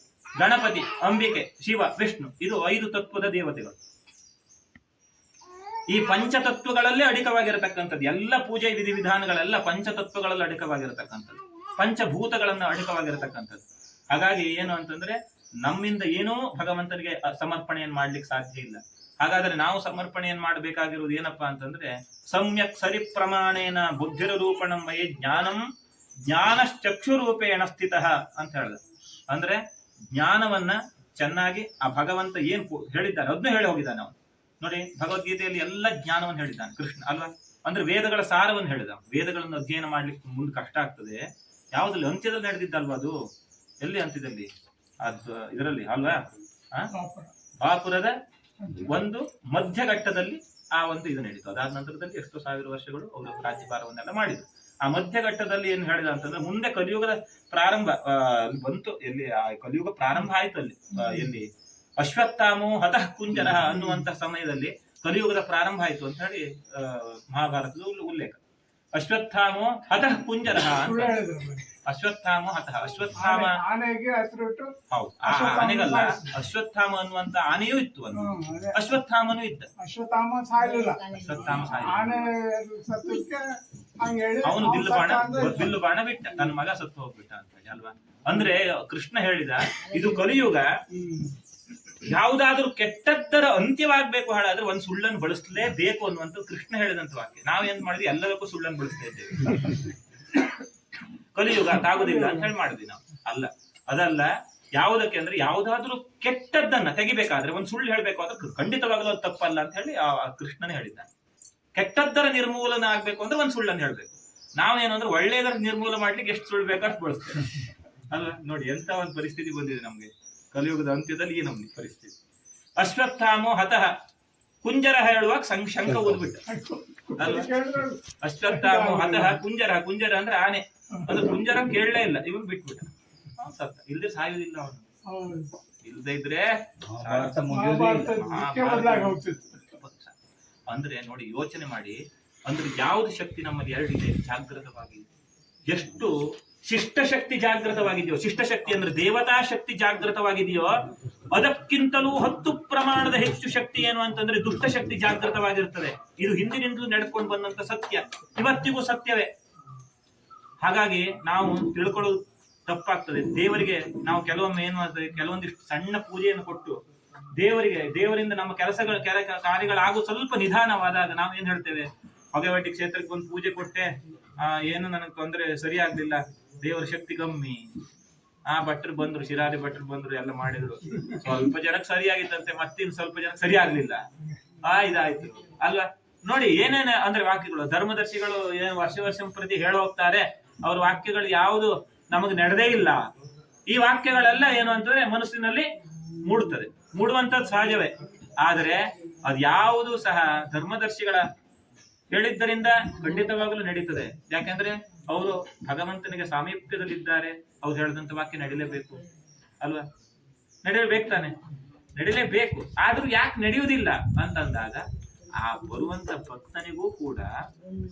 ಗಣಪತಿ, ಅಂಬಿಕೆ, ಶಿವ, ವಿಷ್ಣು, ಇದು 5 ತತ್ವದ ದೇವತೆಗಳು. ಈ ಪಂಚತತ್ವಗಳಲ್ಲೇ ಅಡಿಕವಾಗಿರತಕ್ಕಂಥದ್ದು. ಎಲ್ಲ ಪೂಜೆ ವಿಧಿವಿಧಾನಗಳೆಲ್ಲ ಪಂಚತತ್ವಗಳಲ್ಲಿ ಅಡಿಕವಾಗಿರತಕ್ಕಂಥದ್ದು, ಪಂಚಭೂತಗಳನ್ನು ಅಡಿಕವಾಗಿರತಕ್ಕಂಥದ್ದು. ಹಾಗಾಗಿ ಏನು ಅಂತಂದ್ರೆ ನಮ್ಮಿಂದ ಏನೂ ಭಗವಂತನಿಗೆ ಸಮರ್ಪಣೆಯನ್ನು ಮಾಡ್ಲಿಕ್ಕೆ ಸಾಧ್ಯ ಇಲ್ಲ. ಹಾಗಾದ್ರೆ ನಾವು ಸಮರ್ಪಣೆಯನ್ನು ಮಾಡಬೇಕಾಗಿರುವುದು ಏನಪ್ಪಾ ಅಂತಂದ್ರೆ ಸಮ್ಯಕ್ ಸರಿ ಪ್ರಮಾಣೇನ ಬುದ್ಧಿರ ರೂಪಣಂ ವಯೇ ಜ್ಞಾನಶ್ಚಕ್ಷುರೂಪೇಣ ಸ್ಥಿತ ಅಂತ ಹೇಳ್ದ. ಅಂದ್ರೆ ಜ್ಞಾನವನ್ನ ಚೆನ್ನಾಗಿ ಆ ಭಗವಂತ ಏನ್ ಹೇಳಿದ್ದಾನೆ ಅದನ್ನು ಹೇಳಿ ಹೋಗಿದ್ದಾನೆ ಅವನು. ನೋಡಿ, ಭಗವದ್ಗೀತೆಯಲ್ಲಿ ಎಲ್ಲ ಜ್ಞಾನವನ್ನು ಹೇಳಿದ್ದಾನೆ ಕೃಷ್ಣ, ಅಲ್ವಾ? ಅಂದ್ರೆ ವೇದಗಳ ಸಾರವನ್ನು ಹೇಳಿದ. ವೇದಗಳನ್ನು ಅಧ್ಯಯನ ಮಾಡ್ಲಿಕ್ಕೆ ಮುಂದೆ ಕಷ್ಟ ಆಗ್ತದೆ. ಯಾವ್ದಲ್ಲಿ ಅಂತ್ಯದಲ್ಲಿ ನಡೆದಿದ್ದಲ್ವಾ ಅದು? ಎಲ್ಲಿ ಅಂತ್ಯದಲ್ಲಿ? ಅದು ಇದರಲ್ಲಿ ಅಲ್ವಾ? ಬಾಪುರದ ಒಂದು ಮಧ್ಯಘಟ್ಟದಲ್ಲಿ ಆ ಒಂದು ಇದು ನಡೀತು. ಅದಾದ ನಂತರದಲ್ಲಿ ಎಷ್ಟೋ ಸಾವಿರ ವರ್ಷಗಳು ಅವರು ರಾಜ್ಯಭಾರವನ್ನೆಲ್ಲ ಮಾಡಿದ್ರು. ಆ ಮಧ್ಯಘಟ್ಟದಲ್ಲಿ ಏನ್ ಹೇಳಿದ ಅಂತಂದ್ರೆ ಮುಂದೆ ಕಲಿಯುಗದ ಪ್ರಾರಂಭ ಬಂತು. ಎಲ್ಲಿ ಆ ಕಲಿಯುಗ ಪ್ರಾರಂಭ ಆಯ್ತು ಅಲ್ಲಿ, ಎಲ್ಲಿ ಅಶ್ವತ್ಥಾಮೋ ಹತಃ ಕುಂಜರ ಅನ್ನುವಂತ ಸಮಯದಲ್ಲಿ ಕಲಿಯುಗದ ಪ್ರಾರಂಭ ಆಯ್ತು ಅಂತ ಹೇಳಿ ಮಹಾಭಾರತದ ಉಲ್ಲೇಖ. ಅಶ್ವತ್ಥಾಮೋ ಹತಃ ಕುಂಜರ, ಅಶ್ವತ್ಥಾಮೋ ಹತಃ, ಅಶ್ವತ್ಥಾಮ ಹೌದು, ಆನೆಗಲ್ಲ, ಅಶ್ವತ್ಥಾಮ ಅನ್ನುವಂತ ಆನೆಯೂ ಇತ್ತು, ಒಂದು ಅಶ್ವತ್ಥಾಮನೂ ಇದ್ದ. ಅಶ್ವತ್ಥಾಮ ಅವನು ಬಿಲ್ಲು ಬಾಣ ಬಿಟ್ಟ, ನನ್ನ ಮಗ ಸತ್ತು ಹೋಗ್ಬಿಟ್ಟ ಅಂತ ಹೇಳಿ, ಅಲ್ವಾ? ಅಂದ್ರೆ ಕೃಷ್ಣ ಹೇಳಿದ ಇದು ಕಲಿಯುಗ, ಯಾವುದಾದ್ರೂ ಕೆಟ್ಟದ್ದರ ಅಂತ್ಯವಾಗ್ಬೇಕು ಹಾಳಾದ್ರೆ ಒಂದ್ ಸುಳ್ಳನ್ನು ಬಳಸಲೇಬೇಕು ಅನ್ನುವಂತ ಕೃಷ್ಣ ಹೇಳಿದಂತ ವಾಕ್ಯ. ನಾವೇನ್ ಮಾಡಿದ್ವಿ? ಎಲ್ಲದಕ್ಕೂ ಸುಳ್ಳನ್ನು ಬಳಸ್ತಾ ಇದ್ದೇವೆ. ಕಲಿಯುಗ ಆಗುದಿಲ್ಲ ಅಂತ ಹೇಳಿ ಮಾಡಿದ್ವಿ ನಾವು. ಅದಲ್ಲ. ಯಾವುದಕ್ಕೆ ಅಂದ್ರೆ ಯಾವುದಾದ್ರೂ ಕೆಟ್ಟದ್ದನ್ನ ತೆಗಿಬೇಕಾದ್ರೆ ಒಂದ್ ಸುಳ್ಳು ಹೇಳ್ಬೇಕು ಅಂದ್ರೆ ಖಂಡಿತವಾಗಲೂ ಅದು ತಪ್ಪಲ್ಲ ಅಂತ ಹೇಳಿ ಆ ಕೃಷ್ಣನೇ ಹೇಳಿದ್ದಾನೆ. ಕೆಟ್ಟದ್ದರ ನಿರ್ಮೂಲನ ಆಗ್ಬೇಕು ಅಂದ್ರೆ ಒಂದ್ ಸುಳ್ಳನ್ನು ಹೇಳ್ಬೇಕು. ನಾವೇನು ಅಂದ್ರೆ ಒಳ್ಳೆಯದರ ನಿರ್ಮೂಲ ಮಾಡ್ಲಿಕ್ಕೆ ಎಷ್ಟು ಸುಳ್ಳು ಬೇಕೋ ಅಷ್ಟು ಬಳಸ್ತೇವೆ, ಅಲ್ವಾ? ನೋಡಿ, ಎಂತ ಒಂದು ಪರಿಸ್ಥಿತಿ ಬಂದಿದೆ ನಮ್ಗೆ ಕಲಿಯುಗದ ಅಂತ್ಯದಲ್ಲಿ. ಈ ನಮ್ಗೆ ಪರಿಸ್ಥಿತಿ. ಅಶ್ವತ್ಥಾಮೋ ಹತಃ ಕುಂಜರ ಹೇಳುವಾಗ ಶಂಕ ಓದ್ಬಿಟ್ಟ, ಅಲ್ವಾ? ಅಶ್ವತ್ಥಾಮೋ ಹತಃ ಕುಂಜರ ಅಂದ್ರೆ ಆನೆ. ಅದು ಕುಂಜರ ಕೇಳಲೇ ಇಲ್ಲ, ಇವನ್ ಬಿಟ್ಬಿಟ್ಟ, ಸತ್ತ. ಇಲ್ದೆ ಸಾಯುವುದಿಲ್ಲ ಅವನು, ಇಲ್ದೇ ಇದ್ರೆ ಅಂದ್ರೆ ನೋಡಿ, ಯೋಚನೆ ಮಾಡಿ. ಅಂದ್ರೆ ಯಾವ್ದು ಶಕ್ತಿ ನಮ್ಮಲ್ಲಿ ಎರಡಿದೆ ಜಾಗೃತವಾಗಿ. ಎಷ್ಟು ಶಿಷ್ಟಶಕ್ತಿ ಜಾಗೃತವಾಗಿದೆಯೋ, ಶಿಷ್ಟಶಕ್ತಿ ಅಂದ್ರೆ ದೇವತಾ ಶಕ್ತಿ ಜಾಗೃತವಾಗಿದೆಯೋ, ಅದಕ್ಕಿಂತಲೂ 10 ಪ್ರಮಾಣದ ಹೆಚ್ಚು ಶಕ್ತಿ ಏನು ಅಂತಂದ್ರೆ ದುಷ್ಟಶಕ್ತಿ ಜಾಗೃತವಾಗಿರ್ತದೆ. ಇದು ಹಿಂದಿನಿಂದಲೂ ನಡೆದುಕೊಂಡು ಬಂದಂತ ಸತ್ಯ, ಇವತ್ತಿಗೂ ಸತ್ಯವೇ. ಹಾಗಾಗಿ ನಾವು ತಿಳ್ಕೊಳ್ಳೋದು ತಪ್ಪಾಗ್ತದೆ. ದೇವರಿಗೆ ನಾವು ಕೆಲವೊಮ್ಮೆ ಏನು ಮಾಡ್ತೇವೆ, ಕೆಲವೊಂದಿಷ್ಟು ಸಣ್ಣ ಪೂಜೆಯನ್ನು ಕೊಟ್ಟು ದೇವರಿಂದ ನಮ್ಮ ಕಾರ್ಯಗಳಾಗೋ ಸ್ವಲ್ಪ ನಿಧಾನವಾದಾಗ ನಾವು ಏನ್ ಹೇಳ್ತೇವೆ, ಹೊಗೆವಟ್ಟಿ ಕ್ಷೇತ್ರಕ್ಕೆ ಒಂದು ಪೂಜೆ ಕೊಟ್ಟೆ, ಏನು ನನಗೆ ತೊಂದರೆ ಸರಿಯಾಗ್ಲಿಲ್ಲ, ದೇವರ ಶಕ್ತಿ ಕಮ್ಮಿ. ಭಟ್ರು ಬಂದ್ರು, ಶಿರಾರಿ ಭಟ್ರು ಬಂದ್ರು, ಎಲ್ಲ ಮಾಡಿದ್ರು, ಸ್ವಲ್ಪ ಜನಕ್ಕೆ ಸರಿಯಾಗಿತ್ತಂತೆ, ಮತ್ತಿನ್ ಸ್ವಲ್ಪ ಜನಕ್ಕೆ ಸರಿ ಆಗ್ಲಿಲ್ಲ, ಇದಾಯ್ತು, ಅಲ್ವಾ? ನೋಡಿ, ಏನೇನ ಅಂದ್ರೆ ವಾಕ್ಯಗಳು ಧರ್ಮದರ್ಶಿಗಳು ಏನು ವರ್ಷ ಪ್ರತಿ ಹೇಳ ಹೋಗ್ತಾರೆ. ಅವ್ರ ವಾಕ್ಯಗಳು ಯಾವುದು ನಮಗೆ ನಡೆದೇ ಇಲ್ಲ. ಈ ವಾಕ್ಯಗಳೆಲ್ಲ ಏನು ಅಂತಂದ್ರೆ ಮನಸ್ಸಿನಲ್ಲಿ ಮೂಡುತ್ತದೆ, ಮೂಡುವಂತದ್ದು ಸಹಜವೇ. ಆದರೆ ಅದ್ಯಾವುದು ಸಹ ಧರ್ಮದರ್ಶಿಗಳ ಹೇಳಿದ್ದರಿಂದ ಖಂಡಿತವಾಗಲೂ ನಡೀತದೆ. ಯಾಕೆಂದ್ರೆ ಅವರು ಭಗವಂತನಿಗೆ ಸಾಮೀಪ್ಯದಲ್ಲಿದ್ದಾರೆ, ಅವ್ರು ಹೇಳಿದಂತ ವಾಕ್ಯ ನಡಿಲೇಬೇಕು ಅಲ್ವಾ? ನಡಿಲೇಬೇಕು ತಾನೆ, ನಡಿಲೇಬೇಕು. ಆದ್ರೂ ಯಾಕೆ ನಡೆಯುವುದಿಲ್ಲ ಅಂತಂದಾಗ ಆ ಬರುವಂತ ಭಕ್ತನಿಗೂ ಕೂಡ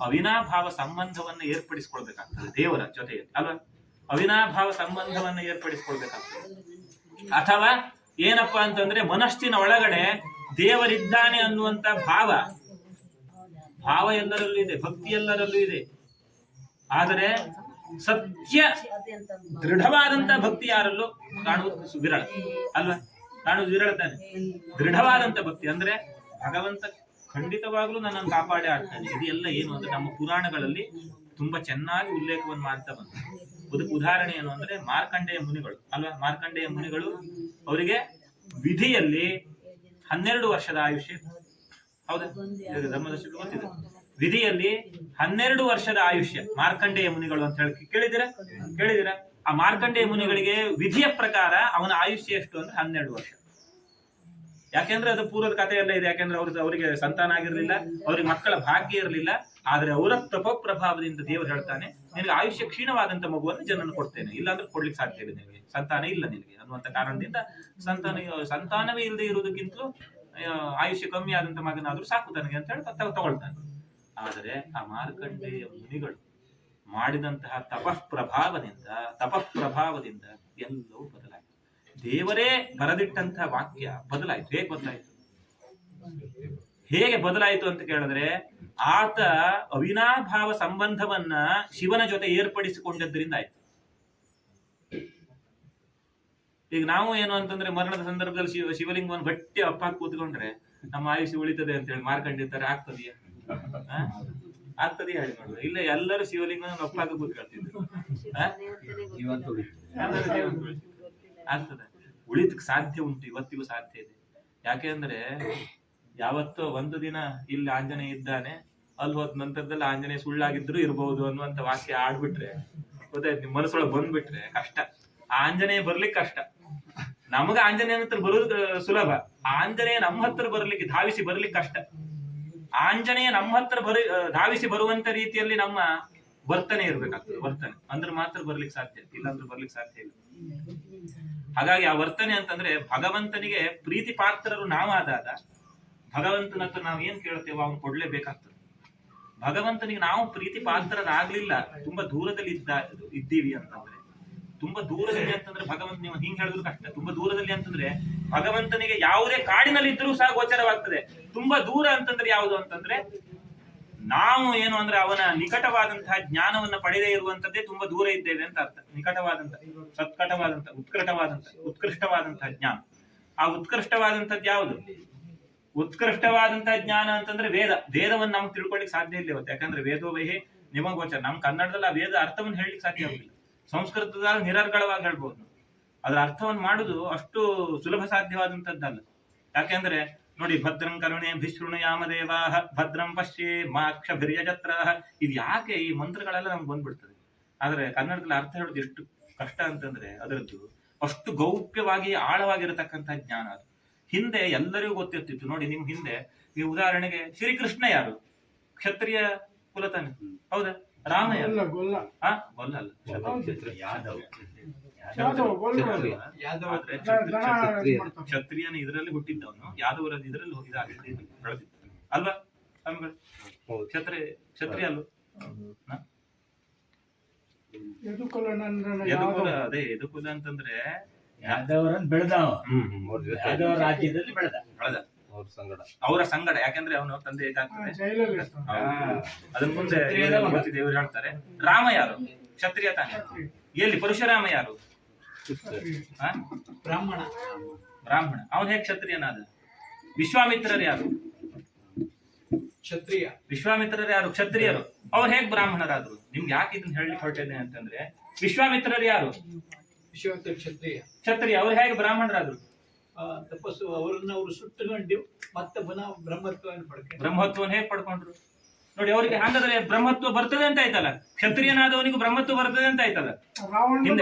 ಅವಿನಾಭಾವ ಸಂಬಂಧವನ್ನ ಏರ್ಪಡಿಸ್ಕೊಳ್ಬೇಕಾಗ್ತದೆ ದೇವರ ಜೊತೆಯಲ್ಲಿ ಅಲ್ವಾ? ಅವಿನಾಭಾವ ಸಂಬಂಧವನ್ನ ಏರ್ಪಡಿಸ್ಕೊಳ್ಬೇಕಾಗ್ತದೆ. ಅಥವಾ ಏನಪ್ಪಾ ಅಂತಂದ್ರೆ ಮನಸ್ಸಿನ ಒಳಗಡೆ ದೇವರಿದ್ದಾನೆ ಅನ್ನುವಂತ ಭಾವ ಎಲ್ಲರಲ್ಲೂ ಇದೆ, ಭಕ್ತಿ ಎಲ್ಲರಲ್ಲೂ ಇದೆ. ಆದರೆ ಸತ್ಯ ದೃಢವಾದಂತ ಭಕ್ತಿ ಯಾರಲ್ಲೂ ಕಾಣುವುದು ವಿರಳ ಅಲ್ವಾ? ಕಾಣುವುದು ವಿರಳ ತಾನೆ. ದೃಢವಾದಂತ ಭಕ್ತಿ ಅಂದ್ರೆ ಭಗವಂತ ಖಂಡಿತವಾಗ್ಲೂ ನನ್ನನ್ನು ಕಾಪಾಡಿ ಆಡ್ತಾನೆ. ಇದೆಲ್ಲ ಏನು ಅಂದ್ರೆ ನಮ್ಮ ಪುರಾಣಗಳಲ್ಲಿ ತುಂಬಾ ಚೆನ್ನಾಗಿ ಉಲ್ಲೇಖವನ್ನು ಮಾಡ್ತಾ ಬಂತು. ಅದಕ್ಕೆ ಉದಾಹರಣೆ ಏನು ಅಂದ್ರೆ ಮಾರ್ಕಂಡೇಯ ಮುನಿಗಳು ಅಲ್ವಾ? ಮಾರ್ಕಂಡೇಯ ಮುನಿಗಳು ಅವರಿಗೆ ವಿಧಿಯಲ್ಲಿ 12 ವರ್ಷದ ಆಯುಷ್ಯ, ಹೌದಾ? ಧರ್ಮದರ್ಶಿಗಳು ಗೊತ್ತಿದೆ. ವಿಧಿಯಲ್ಲಿ 12 ವರ್ಷದ ಆಯುಷ್ಯ ಮಾರ್ಕಂಡೇಯ ಮುನಿಗಳು ಅಂತ ಹೇಳಿ ಕೇಳಿದಿರಾ? ಆ ಮಾರ್ಕಂಡೇಯ ಮುನಿಗಳಿಗೆ ವಿಧಿಯ ಪ್ರಕಾರ ಅವನ ಆಯುಷ್ಯ ಎಷ್ಟು ಅಂದ್ರೆ 12 ವರ್ಷ. ಯಾಕೆಂದ್ರೆ ಅದು ಪೂರ್ವದ ಕಥೆ ಎಲ್ಲ ಇದೆ. ಯಾಕೆಂದ್ರೆ ಅವರಿಗೆ ಸಂತಾನ ಆಗಿರ್ಲಿಲ್ಲ, ಅವ್ರಿಗೆ ಮಕ್ಕಳ ಭಾಗ್ಯ ಇರಲಿಲ್ಲ. ಆದ್ರೆ ಅವರ ಪ್ರಭಾವದಿಂದ ದೇವರು ಹೇಳ್ತಾನೆ, ನಿನಗೆ ಆಯುಷ್ಯ ಕ್ಷೀಣವಾದಂತ ಮಗುವನ್ನು ಜನನ ಕೊಡ್ತೇನೆ, ಇಲ್ಲಾಂದ್ರೆ ಕೊಡ್ಲಿಕ್ಕೆ ಸಾಧ್ಯ ಇಲ್ಲ, ನಿನಗೆ ಸಂತಾನ ಇಲ್ಲ ನಿನಗೆ ಅನ್ನುವಂತ ಕಾರಣದಿಂದ ಸಂತಾನವೇ ಇಲ್ಲದೆ ಇರುವುದಕ್ಕಿಂತಲೂ ಆಯುಷ್ಯ ಕಮ್ಮಿ ಆದಂತ ಮಗನಾದ್ರೂ ಸಾಕು ತನಗೆ ಅಂತ ಹೇಳಿ ತಗೊಳ್ತಾನೆ. ಆದರೆ ಆ ಮಾರ್ಕಂಡೇಯ ಮುನಿಗಳು ಮಾಡಿದಂತಹ ತಪಃಪ್ರಭಾವದಿಂದ ಎಲ್ಲವೂ ಬದಲಾಯಿತು. ದೇವರೇ ಬರೆದಿಟ್ಟಂತಹ ವಾಕ್ಯ ಬದಲಾಯಿತು. ಹೇಗೆ ಬದಲಾಯಿತು ಅಂತ ಕೇಳಿದ್ರೆ, ಆತ ಅವಿನಾಭಾವ ಸಂಬಂಧವನ್ನ ಶಿವನ ಜೊತೆ ಏರ್ಪಡಿಸಿಕೊಂಡದ್ರಿಂದ ಆಯ್ತು. ಈಗ ನಾವು ಏನು ಅಂತಂದ್ರೆ ಮರಣದ ಸಂದರ್ಭದಲ್ಲಿ ಶಿವಲಿಂಗವನ್ನು ಗಟ್ಟಿ ಅಪ್ಪಾಕಿ ಕೂತ್ಕೊಂಡ್ರೆ ನಮ್ಮ ಆಯುಷ್ಯ ಉಳಿತದೆ ಅಂತ ಹೇಳಿ ಮಾರ್ಕಂಡಿರ್ತಾರೆ. ಆಗ್ತದೆಯಾ ಹೇಳಿ ನೋಡುದು? ಇಲ್ಲ, ಎಲ್ಲರೂ ಶಿವಲಿಂಗ ಅಪ್ಪಾಕ ಕೂತ್ಕೊಳ್ತಿದ್ರು. ಆಗ್ತದೆ, ಉಳಿದಕ್ಕೆ ಸಾಧ್ಯ ಉಂಟು, ಇವತ್ತಿಗೂ ಸಾಧ್ಯ ಇದೆ. ಯಾಕೆಂದ್ರೆ ಯಾವತ್ತೋ ಒಂದು ದಿನ ಇಲ್ಲಿ ಆಂಜನೇಯ ಇದ್ದಾನೆ, ಅಲ್ಲಿ ಹೋದ ನಂತರದಲ್ಲಿ ಆಂಜನೇಯ ಸುಳ್ಳಾಗಿದ್ರು ಇರ್ಬಹುದು ಅನ್ನುವಂತ ವಾಕ್ಯ ಆಡ್ಬಿಟ್ರೆ ಗೊತ್ತಾಯ್ತು, ನಿಮ್ ಮನಸ್ಸೊಳಗೆ ಬಂದ್ಬಿಟ್ರೆ ಕಷ್ಟ. ಆಂಜನೇಯ ಬರ್ಲಿಕ್ಕೆ ಕಷ್ಟ. ನಮಗ ಆಂಜನೇಯನ ಹತ್ರ ಬರೋದು ಸುಲಭ, ಆಂಜನೇಯ ನಮ್ಮ ಹತ್ರ ಬರ್ಲಿಕ್ಕೆ ಧಾವಿಸಿ ಬರ್ಲಿಕ್ಕೆ ಕಷ್ಟ. ಆಂಜನೇಯ ನಮ್ಮ ಹತ್ರ ಧಾವಿಸಿ ಬರುವಂತ ರೀತಿಯಲ್ಲಿ ನಮ್ಮ ವರ್ತನೆ ಇರ್ಬೇಕಾಗ್ತದೆ. ವರ್ತನೆ ಅಂದ್ರೆ ಮಾತ್ರ ಬರ್ಲಿಕ್ಕೆ ಸಾಧ್ಯ, ಇಲ್ಲಾಂದ್ರೆ ಬರ್ಲಿಕ್ಕೆ ಸಾಧ್ಯ ಇಲ್ಲ. ಹಾಗಾಗಿ ಆ ವರ್ತನೆ ಅಂತಂದ್ರೆ ಭಗವಂತನಿಗೆ ಪ್ರೀತಿ ಪಾತ್ರರು ನಾವಾದಾಗ ಭಗವಂತನ ಹತ್ರ ನಾವು ಏನ್ ಕೇಳ್ತೇವೋ ಅವ್ನು ಕೊಡ್ಲೇಬೇಕಾಗ್ತದೆ. ಭಗವಂತನಿಗೆ ನಾವು ಪ್ರೀತಿ ಪಾತ್ರರಾಗ್ಲಿಲ್ಲ, ತುಂಬಾ ದೂರದಲ್ಲಿ ಇದ್ದೀವಿ ಅಂತಂದ್ರೆ, ತುಂಬಾ ದೂರದಲ್ಲಿ ಅಂತಂದ್ರೆ ಭಗವಂತ, ನೀವು ಹಿಂಗ್ ಹೇಳಿದ್ರು ಕಷ್ಟ. ತುಂಬಾ ದೂರದಲ್ಲಿ ಅಂತಂದ್ರೆ ಭಗವಂತನಿಗೆ ಯಾವುದೇ ಕಾಡಿನಲ್ಲಿ ಇದ್ರೂ ಸಹ ಗೋಚರವಾಗ್ತದೆ. ತುಂಬಾ ದೂರ ಅಂತಂದ್ರೆ ಯಾವುದು ಅಂತಂದ್ರೆ ನಾವು ಏನು ಅಂದ್ರೆ ಅವನ ನಿಕಟವಾದಂತಹ ಜ್ಞಾನವನ್ನ ಪಡೆದೇ ಇರುವಂತದ್ದೇ ತುಂಬಾ ದೂರ ಇದ್ದೇವೆ ಅಂತ ಅರ್ಥ. ನಿಕಟವಾದಂತಹ, ಸತ್ಕಟವಾದಂತಹ, ಉತ್ಕೃಷ್ಟವಾದಂತಹ ಜ್ಞಾನ. ಆ ಉತ್ಕೃಷ್ಟವಾದಂತದ್ದು ಯಾವುದು? ಉತ್ಕೃಷ್ಟವಾದಂತಹ ಜ್ಞಾನ ಅಂತಂದ್ರೆ ವೇದವನ್ನು ನಮ್ಗೆ ತಿಳ್ಕೊಳ್ಳಿಕ್ ಸಾಧ್ಯ ಇಲ್ಲ ಇವತ್ತು. ಯಾಕಂದ್ರೆ ವೇದೋ ವಹಿ ನಿಮಗೋಚರ. ನಮ್ ಕನ್ನಡದಲ್ಲಿ ಆ ವೇದ ಅರ್ಥವನ್ನು ಹೇಳಲಿಕ್ಕೆ ಸಾಧ್ಯ ಆಗುದಿಲ್ಲ. ಸಂಸ್ಕೃತದಲ್ಲಿ ನಿರರ್ಗಳವಾಗಿ ಹೇಳ್ಬೋದು. ಅದರ ಅರ್ಥವನ್ನು ಮಾಡುದು ಅಷ್ಟು ಸುಲಭ ಸಾಧ್ಯವಾದಂತದ್ದಲ್ಲ. ಯಾಕೆಂದ್ರೆ ನೋಡಿ, ಭದ್ರಂ ಕರುಣೆ ಭಿಶೃಣು ಯಾಮದೇವಾಹ ಭದ್ರಂ ಪಶ್ಯೇ ಮಾಕ್ಷಭಿರ್ಯಜತ್ರ. ಇದು ಯಾಕೆ ಈ ಮಂತ್ರಗಳೆಲ್ಲ ನಮ್ಗೆ ಬಂದ್ಬಿಡ್ತದೆ. ಆದ್ರೆ ಕನ್ನಡದಲ್ಲಿ ಅರ್ಥ ಹೇಳೋದು ಎಷ್ಟು ಕಷ್ಟ ಅಂತಂದ್ರೆ ಅದರದ್ದು ಅಷ್ಟು ಗೌಪ್ಯವಾಗಿ ಆಳವಾಗಿರತಕ್ಕಂತಹ ಜ್ಞಾನ ಅದು. ಹಿಂದೆ ಎಲ್ಲರಿಗೂ ಗೊತ್ತಿರ್ತಿತ್ತು. ನೋಡಿ, ನಿಮ್ ಹಿಂದೆ ಈ ಉದಾಹರಣೆಗೆ ಶ್ರೀಕೃಷ್ಣ ಯಾರು? ಕ್ಷತ್ರಿಯ ಕುಲತಾನೆ, ಹೌದಾ? ರಾಮ ಯಾರು? ಕ್ಷತ್ರಿಯನ ಇದರಲ್ಲಿ ಹುಟ್ಟಿದ್ದವನು, ಯಾದವರ ಇದರಲ್ಲಿ ಬೆಳೆದಿದ್ದ ಅಲ್ವಾ ಸ್ವಾಮಿಗಳು? ಕ್ಷತ್ರಿಯ ಅಲ್ವ? ಯದುಕುಲ. ಅದೇ ಯದುಕುಲ ಅಂತಂದ್ರೆ ರಾಜ್ಯದಲ್ಲಿ ಬೆಳೆದ ಅವರ ಸಂಗಡ. ಯಾಕಂದ್ರೆ ಅವನು ತಂದೆ ಅದನ್ನ ಮುಂದೆ ದೇವರು ಹೇಳ್ತಾರೆ. ರಾಮ ಯಾರು? ಕ್ಷತ್ರಿಯ ತಾನೆ. ಎಲ್ಲಿ ಪರಶುರಾಮ ಯಾರು? ಬ್ರಾಹ್ಮಣ. ಅವನು ಹೇಗೆ ಕ್ಷತ್ರಿಯನಾದ? ವಿಶ್ವಾಮಿತ್ರರು ಯಾರು? ಕ್ಷತ್ರಿಯ. ವಿಶ್ವಾಮಿತ್ರರು ಯಾರು? ಕ್ಷತ್ರಿಯರು. ಅವ್ರು ಹೇಗೆ ಬ್ರಾಹ್ಮಣರಾದ್ರು? ನಿಮ್ಗೆ ಯಾಕೆ ಇದನ್ನ ಹೇಳಲಿಕ್ಕೆ ಹೊರಟಿದ್ದೇನೆ ಅಂತಂದ್ರೆ, ವಿಶ್ವಾಮಿತ್ರರು ಯಾರು? ವಿಶ್ವಾಮಿತ್ರ ಕ್ಷತ್ರಿಯ. ಅವ್ರು ಹೇಗೆ ಬ್ರಾಹ್ಮಣರಾದ್ರು? ತಪಸ್ಸು ಅವರು ಸುಟ್ಟುಕೊಂಡು ಮತ್ತೆ ಪುನಃ ಬ್ರಹ್ಮತ್ವವನ್ನು ಹೇಗೆ ಪಡ್ಕೊಂಡ್ರು ನೋಡಿ. ಅವರಿಗೆ ಹಾಗಾದ್ರೆ ಬ್ರಹ್ಮತ್ವ ಬರ್ತದೆ ಅಂತ ಆಯ್ತಲ್ಲ, ಕ್ಷತ್ರಿಯನಾದವನಿಗೂ ಬ್ರಹ್ಮತ್ವ ಬರ್ತದೆ ಅಂತ ಆಯ್ತಲ್ಲ.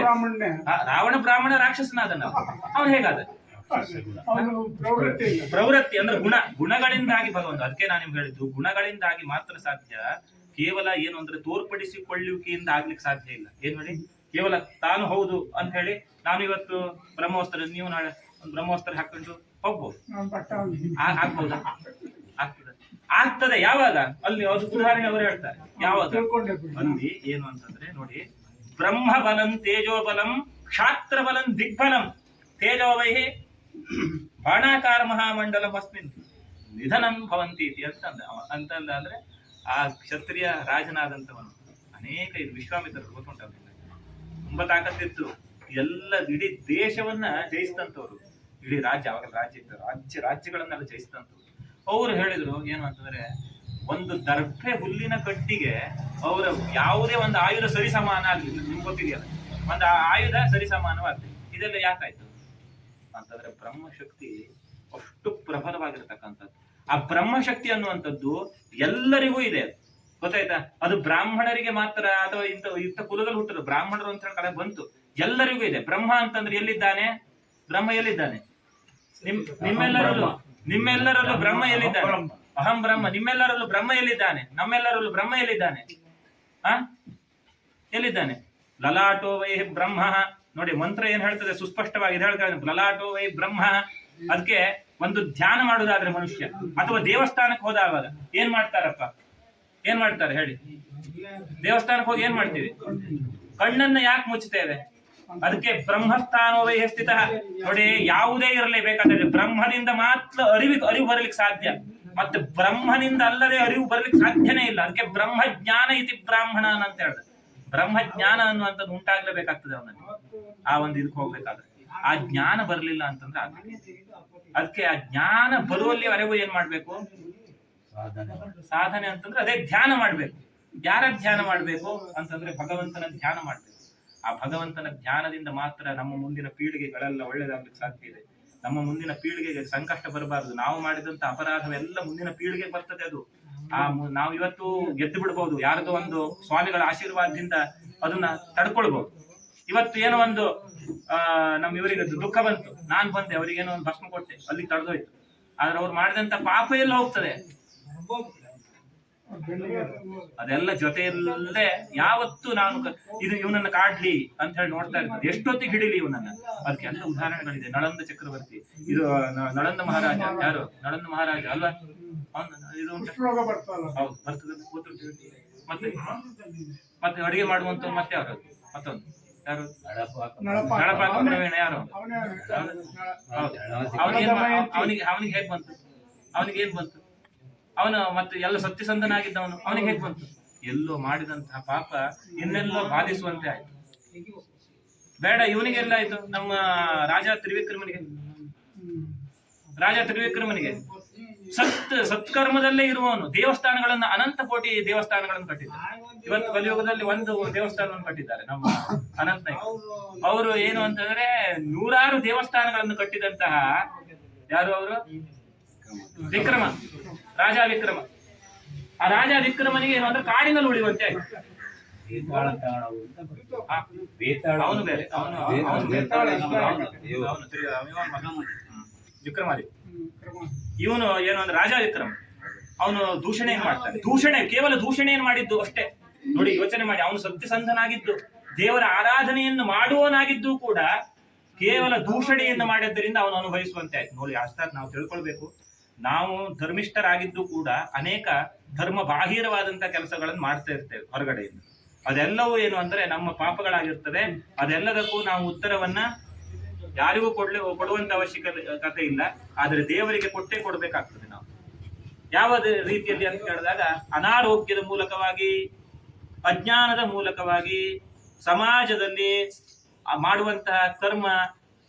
ರಾವಣ ಬ್ರಾಹ್ಮಣ ರಾಕ್ಷಸನಾದನ, ಅವನು ಹೇಗಾದ? ಅವನು ಪ್ರವೃತ್ತಿ ಇಲ್ಲ. ಪ್ರವೃತ್ತಿ ಅಂದ್ರೆ ಗುಣಗಳಿಂದಾಗಿ ಭಗವಂತ. ಅದಕ್ಕೆ ನಾನು ನಿಮ್ಗೆ ಹೇಳಿದ್ದು ಗುಣಗಳಿಂದಾಗಿ ಮಾತ್ರ ಸಾಧ್ಯ. ಕೇವಲ ಏನು ಅಂದ್ರೆ ತೋರ್ಪಡಿಸಿಕೊಳ್ಳುವಿಕೆಯಿಂದ ಆಗ್ಲಿಕ್ಕೆ ಸಾಧ್ಯ ಇಲ್ಲ. ಏನ್ ಹೇಳಿ, ಕೇವಲ ತಾನು ಹೌದು ಅಂತ ಹೇಳಿ ನಾನು ಇವತ್ತು ಬ್ರಹ್ಮವಸ್ತ್ರ, ನೀವು ನಾಳೆ ಒಂದು ಬ್ರಹ್ಮವಸ್ತ್ರ ಹಾಕೊಂಡು ಹೋಗ್ಬೋದು, ನಾನು ಬಟ್ಟ ಹಾಕಿ ಆಗ್ಬೋದಾ? ಆಗ್ತದೆ ಯಾವಾಗ? ಅಲ್ಲಿ ಅದು ಉದಾಹರಣೆ ಅವರು ಹೇಳ್ತಾರೆ. ಯಾವಾಗ? ತಿಳ್ಕೊಂಡೆ ಬಿಡಿ. ಅಲ್ಲಿ ಏನು ಅಂತಂದ್ರೆ ನೋಡಿ, ಬ್ರಹ್ಮ ಬಲಂ ತೇಜೋ ಬಲಂ ಕ್ಷಾತ್ರ ಬಲಂ ದಿಗ್ಬಲಂ ತೇಜೋವೈ ಬಾಣಾಕಾರ ಮಹಾಮಂಡಲಂ ಅಸ್ಮಿನ್ ನಿಧನಂ ಭವಂತಿ ಅಂತಂದ ಅಂದ್ರೆ ಆ ಕ್ಷತ್ರಿಯ ರಾಜನಾದಂತವನು ಅನೇಕ ಇದು ವಿಶ್ವಾಮಿತ್ರರು ಗೊತ್ತುಂಟಲ್ಲ, ತುಂಬಾ ತಾಕತ್ತಿತ್ತು, ಎಲ್ಲ ಇಡೀ ದೇಶವನ್ನ ಜಯಿಸಿದಂತವ್ರು, ಇಡೀ ರಾಜ್ಯ, ಅವಾಗ ರಾಜ್ಯ ಇತ್ತು, ರಾಜ್ಯಗಳನ್ನೆಲ್ಲ ಜಯಿಸಿದಂತವ್ರು. ಅವರು ಹೇಳಿದ್ರು ಏನು ಅಂತಂದ್ರೆ, ಒಂದು ದರ್ಭೆ ಹುಲ್ಲಿನ ಕಟ್ಟಿಗೆ ಅವರ ಯಾವುದೇ ಒಂದು ಆಯುಧ ಸರಿಸಮಾನ ಆಗ್ಲಿಲ್ಲ. ನಿಮ್ಗೆ ಗೊತ್ತಿದೆಯಲ್ಲ, ಒಂದು ಆಯುಧ ಸರಿಸಮಾನವಾಗ್ಲಿಲ್ಲ. ಇದೆಲ್ಲ ಯಾಕಾಯ್ತು ಅಂತಂದ್ರೆ ಬ್ರಹ್ಮಶಕ್ತಿ ಅಷ್ಟು ಪ್ರಬಲವಾಗಿರ್ತಕ್ಕಂಥದ್ದು. ಆ ಬ್ರಹ್ಮಶಕ್ತಿ ಅನ್ನುವಂಥದ್ದು ಎಲ್ಲರಿಗೂ ಇದೆ, ಗೊತ್ತಾಯ್ತಾ? ಅದು ಬ್ರಾಹ್ಮಣರಿಗೆ ಮಾತ್ರ ಅಥವಾ ಇಂಥ ಕುಲದಲ್ಲಿ ಹುಟ್ಟರು ಬ್ರಾಹ್ಮಣರು ಅಂತ ಹೇಳಿ ಕಡೆ ಬಂತು, ಎಲ್ಲರಿಗೂ ಇದೆ. ಬ್ರಹ್ಮ ಅಂತಂದ್ರೆ ಎಲ್ಲಿದ್ದಾನೆ? ಬ್ರಹ್ಮ ಎಲ್ಲಿದ್ದಾನೆ? ನಿಮ್ಮೆಲ್ಲರಲ್ಲೂ ಬ್ರಹ್ಮ ಎಲ್ಲಿದ್ದಾನೆ? ಅಹಂ ಬ್ರಹ್ಮ. ನಿಮ್ಮೆಲ್ಲರಲ್ಲೂ ಬ್ರಹ್ಮ ಎಲ್ಲಿದ್ದಾನೆ? ನಮ್ಮೆಲ್ಲರಲ್ಲೂ ಬ್ರಹ್ಮ ಎಲ್ಲಿದ್ದಾನೆ? ಎಲ್ಲಿದ್ದಾನೆ? ಲಲಾಟೋ ವೈ ಬ್ರಹ್ಮ. ನೋಡಿ ಮಂತ್ರ ಏನ್ ಹೇಳ್ತದೆ ಸುಸ್ಪಷ್ಟವಾಗಿ ಹೇಳ್ತಾರೆ, ಲಲಾಟೋ ವೈ ಬ್ರಹ್ಮ. ಅದಕ್ಕೆ ಒಂದು ಧ್ಯಾನ ಮಾಡುದಾದ್ರೆ ಮನುಷ್ಯ ಅಥವಾ ದೇವಸ್ಥಾನಕ್ಕೆ ಹೋದಾಗ ಏನ್ ಮಾಡ್ತಾರಪ್ಪ? ಏನ್ ಮಾಡ್ತಾರೆ ಹೇಳಿ? ದೇವಸ್ಥಾನಕ್ಕೆ ಹೋಗಿ ಏನ್ ಮಾಡ್ತೀವಿ? ಕಣ್ಣನ್ನ ಯಾಕೆ ಮುಚ್ಚುತ್ತೇವೆ? ಅದಕ್ಕೆ ಬ್ರಹ್ಮಸ್ಥಾನೋ ವೈ ಸ್ಥಿತ. ನೋಡಿ, ಯಾವುದೇ ಇರಲಿ ಬೇಕಾದ್ರೆ ಬ್ರಹ್ಮನಿಂದ ಮಾತ್ರ ಅರಿವು ಬರ್ಲಿಕ್ಕೆ ಸಾಧ್ಯ, ಮತ್ತೆ ಬ್ರಹ್ಮನಿಂದ ಅಲ್ಲದೆ ಅರಿವು ಬರ್ಲಿಕ್ಕೆ ಸಾಧ್ಯನೇ ಇಲ್ಲ. ಅದಕ್ಕೆ ಬ್ರಹ್ಮಜ್ಞಾನ ಇತಿ ಬ್ರಾಹ್ಮಣ ಅಂತ ಹೇಳಿದ್ರೆ, ಬ್ರಹ್ಮಜ್ಞಾನ ಅನ್ನುವಂಥದ್ದು ಉಂಟಾಗ್ಲೇಬೇಕಾಗ್ತದೆ ಅವನಲ್ಲಿ. ಆ ಒಂದು ಇದಕ್ಕೆ ಹೋಗ್ಬೇಕಾದ್ರೆ ಆ ಜ್ಞಾನ ಬರ್ಲಿಲ್ಲ ಅಂತಂದ್ರೆ ಅದಕ್ಕೆ ಆ ಜ್ಞಾನ ಬರುವಲ್ಲಿವರೆಗೂ ಏನ್ ಮಾಡ್ಬೇಕು? ಸಾಧನೆ ಅಂತಂದ್ರೆ ಅದೇ ಧ್ಯಾನ ಮಾಡ್ಬೇಕು. ಯಾರ ಧ್ಯಾನ ಮಾಡ್ಬೇಕು ಅಂತಂದ್ರೆ ಭಗವಂತನ ಧ್ಯಾನ ಮಾಡ್ಬೇಕು. ಆ ಭಗವಂತನ ಧ್ಯಾನದಿಂದ ಮಾತ್ರ ನಮ್ಮ ಮುಂದಿನ ಪೀಳಿಗೆಗಳೆಲ್ಲ ಒಳ್ಳೇದಾಗ್ಲಿಕ್ಕೆ ಸಾಧ್ಯ ಇದೆ. ನಮ್ಮ ಮುಂದಿನ ಪೀಳಿಗೆಗೆ ಸಂಕಷ್ಟ ಬರಬಾರದು. ನಾವು ಮಾಡಿದಂತ ಅಪರಾಧವೆಲ್ಲ ಮುಂದಿನ ಪೀಳಿಗೆಗೆ ಬರ್ತದೆ. ಅದು ನಾವು ಇವತ್ತು ಗೆದ್ದು ಬಿಡ್ಬಹುದು, ಯಾರದೋ ಒಂದು ಸ್ವಾಮಿಗಳ ಆಶೀರ್ವಾದದಿಂದ ಅದನ್ನ ತಡ್ಕೊಳ್ಬಹುದು. ಇವತ್ತು ಏನೋ ಒಂದು ನಮ್ ಇವರಿಗೆ ದುಃಖ ಬಂತು, ನಾನ್ ಬಂದೆ, ಅವ್ರಿಗೆ ಏನೋ ಒಂದು ಭಸ್ಮ ಕೊಟ್ಟೆ, ಅಲ್ಲಿ ತಡೆದೋಯ್ತು. ಆದ್ರೆ ಅವ್ರು ಮಾಡಿದಂತ ಪಾಪ ಎಲ್ಲ ಹೋಗ್ತದೆ, ಅದೆಲ್ಲ ಜೊತೆಯಲ್ಲೇ ಯಾವತ್ತು ನಾನು ಇವನನ್ನ ಕಾಡ್ಲಿ ಅಂತ ಹೇಳಿ ನೋಡ್ತಾ ಇರ್ತದೆ, ಎಷ್ಟೊತ್ತಿಗೆ ಹಿಡಿಲಿ ಇವನನ್ನ. ಅದಕ್ಕೆ ಎಲ್ಲ ಉದಾಹರಣೆಗಳಿದೆ. ನಳಂದ ಚಕ್ರವರ್ತಿ, ಇದು ನಳಂದ ಮಹಾರಾಜ, ಯಾರು? ನಳಂದ ಮಹಾರಾಜ ಅಲ್ವಾ? ಇದು ಹೌದು ಬರ್ತದೆ. ಮತ್ತೆ ಅಡಿಗೆ ಮಾಡುವಂತ ಮತ್ತೆ ಯಾರು? ಮತ್ತೊಂದು ಯಾರು? ನಳಪಾಕ ಪ್ರವೀಣ. ಯಾರು? ಅವನಿಗೆ ಹೇಗ್ ಬಂತು? ಅವನಿಗೆ ಏನ್ ಬಂತು? ಅವನು ಮತ್ತೆ ಎಲ್ಲ ಸತ್ಯಸಂಧನಾಗಿದ್ದವನು, ಅವನಿಗೆ ಹೇಗ್ ಬಂತು? ಎಲ್ಲೋ ಮಾಡಿದಂತಹ ಪಾಪ ಇನ್ನೆಲ್ಲೋ ಬಾಧಿಸುವಂತೆ ಆಯ್ತು. ಬೇಡ, ಇವನಿಗೆಲ್ಲ ಆಯ್ತು. ನಮ್ಮ ರಾಜ ತ್ರಿವಿಕ್ರಮನಿಗೆ ಸತ್ಕರ್ಮದಲ್ಲೇ ಇರುವವನು ದೇವಸ್ಥಾನಗಳನ್ನ, ಅನಂತ ಕೋಟಿ ದೇವಸ್ಥಾನಗಳನ್ನು ಕಟ್ಟಿದ್ದಾರೆ. ಇವತ್ತು ಕಲಿಯುಗದಲ್ಲಿ ಒಂದು ದೇವಸ್ಥಾನವನ್ನು ಕಟ್ಟಿದ್ದಾರೆ ನಮ್ಮ ಅನಂತ. ಅವರು ಏನು ಅಂತಂದ್ರೆ ನೂರಾರು ದೇವಸ್ಥಾನಗಳನ್ನು ಕಟ್ಟಿದಂತಹ ಯಾರು ಅವರು? ವಿಕ್ರಮ, ರಾಜ ವಿಕ್ರಮ. ಆ ರಾಜ ವಿಕ್ರಮನಿಗೆ ಏನು ಅಂದ್ರೆ ಕಾಡಿನಲ್ಲಿ ಉಳಿಯುವಂತೆ ಆಯ್ತು. ಅವನು ಬೇರೆ, ವಿಕ್ರಮಾದಿತ್ಯ. ಇವನು ಏನು ಅಂದ್ರೆ ರಾಜ ವಿಕ್ರಮ, ಅವನು ದೂಷಣೆ ಮಾಡ್ತಾನೆ. ಕೇವಲ ದೂಷಣೆ ಮಾಡಿದ್ದು ಅಷ್ಟೇ. ನೋಡಿ, ಯೋಚನೆ ಮಾಡಿ, ಅವನು ಸತ್ಯಸಂಧನಾಗಿದ್ದು ದೇವರ ಆರಾಧನೆಯನ್ನು ಮಾಡುವವನಾಗಿದ್ದು ಕೂಡ ಕೇವಲ ದೂಷಣೆಯನ್ನು ಮಾಡಿದ್ದರಿಂದ ಅವನು ಅನುಭವಿಸುವಂತೆ ಆಯ್ತು. ನೋಡಿ, ಅಷ್ಟಾದ್ ನಾವು ತಿಳ್ಕೊಳ್ಬೇಕು. ನಾವು ಧರ್ಮಿಷ್ಠರಾಗಿದ್ದು ಕೂಡ ಅನೇಕ ಧರ್ಮ ಬಾಹಿರವಾದಂತ ಕೆಲಸಗಳನ್ನು ಮಾಡ್ತಾ ಇರ್ತೇವೆ ಹೊರಗಡೆಯಿಂದ. ಅದೆಲ್ಲವೂ ಏನು ಅಂದ್ರೆ ನಮ್ಮ ಪಾಪಗಳಾಗಿರ್ತದೆ. ಅದೆಲ್ಲದಕ್ಕೂ ನಾವು ಉತ್ತರವನ್ನ ಯಾರಿಗೂ ಕೊಡುವಂತ ಅವಶ್ಯಕತೆ ಇಲ್ಲ, ಆದ್ರೆ ದೇವರಿಗೆ ಕೊಟ್ಟೇ ಕೊಡ್ಬೇಕಾಗ್ತದೆ. ನಾವು ಯಾವ ರೀತಿಯಲ್ಲಿ ಅಂತ ಹೇಳಿದಾಗ, ಅನಾರೋಗ್ಯದ ಮೂಲಕವಾಗಿ, ಅಜ್ಞಾನದ ಮೂಲಕವಾಗಿ ಸಮಾಜದಲ್ಲಿ ಮಾಡುವಂತಹ ಕರ್ಮ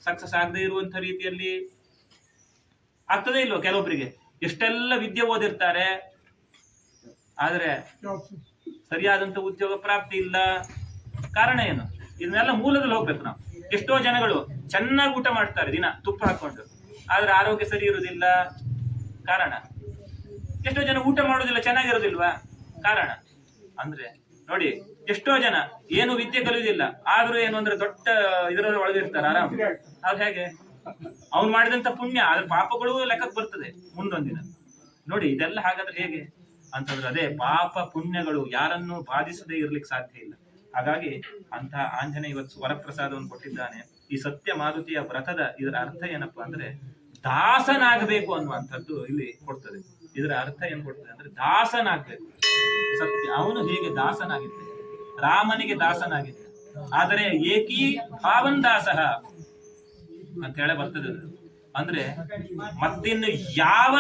ಸಕ್ಸಸ್ ಆಗದೆ ಇರುವಂತಹ ರೀತಿಯಲ್ಲಿ ಆಗ್ತದೆ ಇಲ್ವೋ? ಕೆಲವೊಬ್ಬರಿಗೆ ಎಷ್ಟೆಲ್ಲ ವಿದ್ಯೆ ಓದಿರ್ತಾರೆ, ಆದ್ರೆ ಸರಿಯಾದಂತ ಉದ್ಯೋಗ ಪ್ರಾಪ್ತಿ ಇಲ್ಲ. ಕಾರಣ ಏನು? ಇದನ್ನೆಲ್ಲ ಮೂಲದಲ್ಲಿ ಹೋಗ್ಬೇಕು ನಾವು. ಎಷ್ಟೋ ಜನಗಳು ಚೆನ್ನಾಗಿ ಊಟ ಮಾಡ್ತಾರೆ ದಿನ ತುಪ್ಪ ಹಾಕೊಂಡು, ಆದ್ರೆ ಆರೋಗ್ಯ ಸರಿ ಇರುವುದಿಲ್ಲ. ಕಾರಣ? ಎಷ್ಟೋ ಜನ ಊಟ ಮಾಡೋದಿಲ್ಲ, ಚೆನ್ನಾಗಿರೋದಿಲ್ವಾ? ಕಾರಣ ಅಂದ್ರೆ ನೋಡಿ, ಎಷ್ಟೋ ಜನ ಏನು ವಿದ್ಯೆ ಕಲಿಯುವುದಿಲ್ಲ, ಆದ್ರೂ ಏನು ಅಂದ್ರೆ ದೊಡ್ಡ ಇದರಲ್ಲಿ ಒಳಗಿರ್ತಾರೆ ಆರಾಮ. ಅದು ಹೇಗೆ? ಅವ್ನು ಮಾಡಿದಂತ ಪುಣ್ಯ ಅದ್ರ ಪಾಪಗಳು ಲೆಕ್ಕಕ್ಕೆ ಬರ್ತದೆ ಮುಂದೊಂದಿನ. ನೋಡಿ ಇದೆಲ್ಲ ಹಾಗಾದ್ರೆ ಹೇಗೆ ಅಂತಂದ್ರೆ ಅದೇ ಪಾಪ ಪುಣ್ಯಗಳು ಯಾರನ್ನು ಬಾಧಿಸದೇ ಇರ್ಲಿಕ್ಕೆ ಸಾಧ್ಯ ಇಲ್ಲ. ಹಾಗಾಗಿ ಅಂತ ಆಂಜನೇಯ ಇವತ್ತು ವರಪ್ರಸಾದವನ್ನು ಕೊಟ್ಟಿದ್ದಾನೆ. ಈ ಸತ್ಯ ಮಾರುತಿಯ ವ್ರತದ ಇದರ ಅರ್ಥ ಏನಪ್ಪಾ ಅಂದ್ರೆ ದಾಸನಾಗಬೇಕು ಅನ್ನುವಂಥದ್ದು ಇಲ್ಲಿ ಕೊಡ್ತದೆ. ಇದರ ಅರ್ಥ ಏನ್ ಕೊಡ್ತದೆ ಅಂದ್ರೆ ದಾಸನಾಗ್ಬೇಕು. ಸತ್ಯ ಅವನು ಹೇಗೆ ದಾಸನಾಗಿದ್ದ, ರಾಮನಿಗೆ ದಾಸನಾಗಿದ್ದ, ಆದರೆ ಏಕೀ ಭಾವನ್ ದಾಸಃ ಅಂತ ಹೇಳಿ ಬರ್ತದೆ. ಅಂದ್ರೆ ಮತ್ತಿನ್ನು ಯಾವ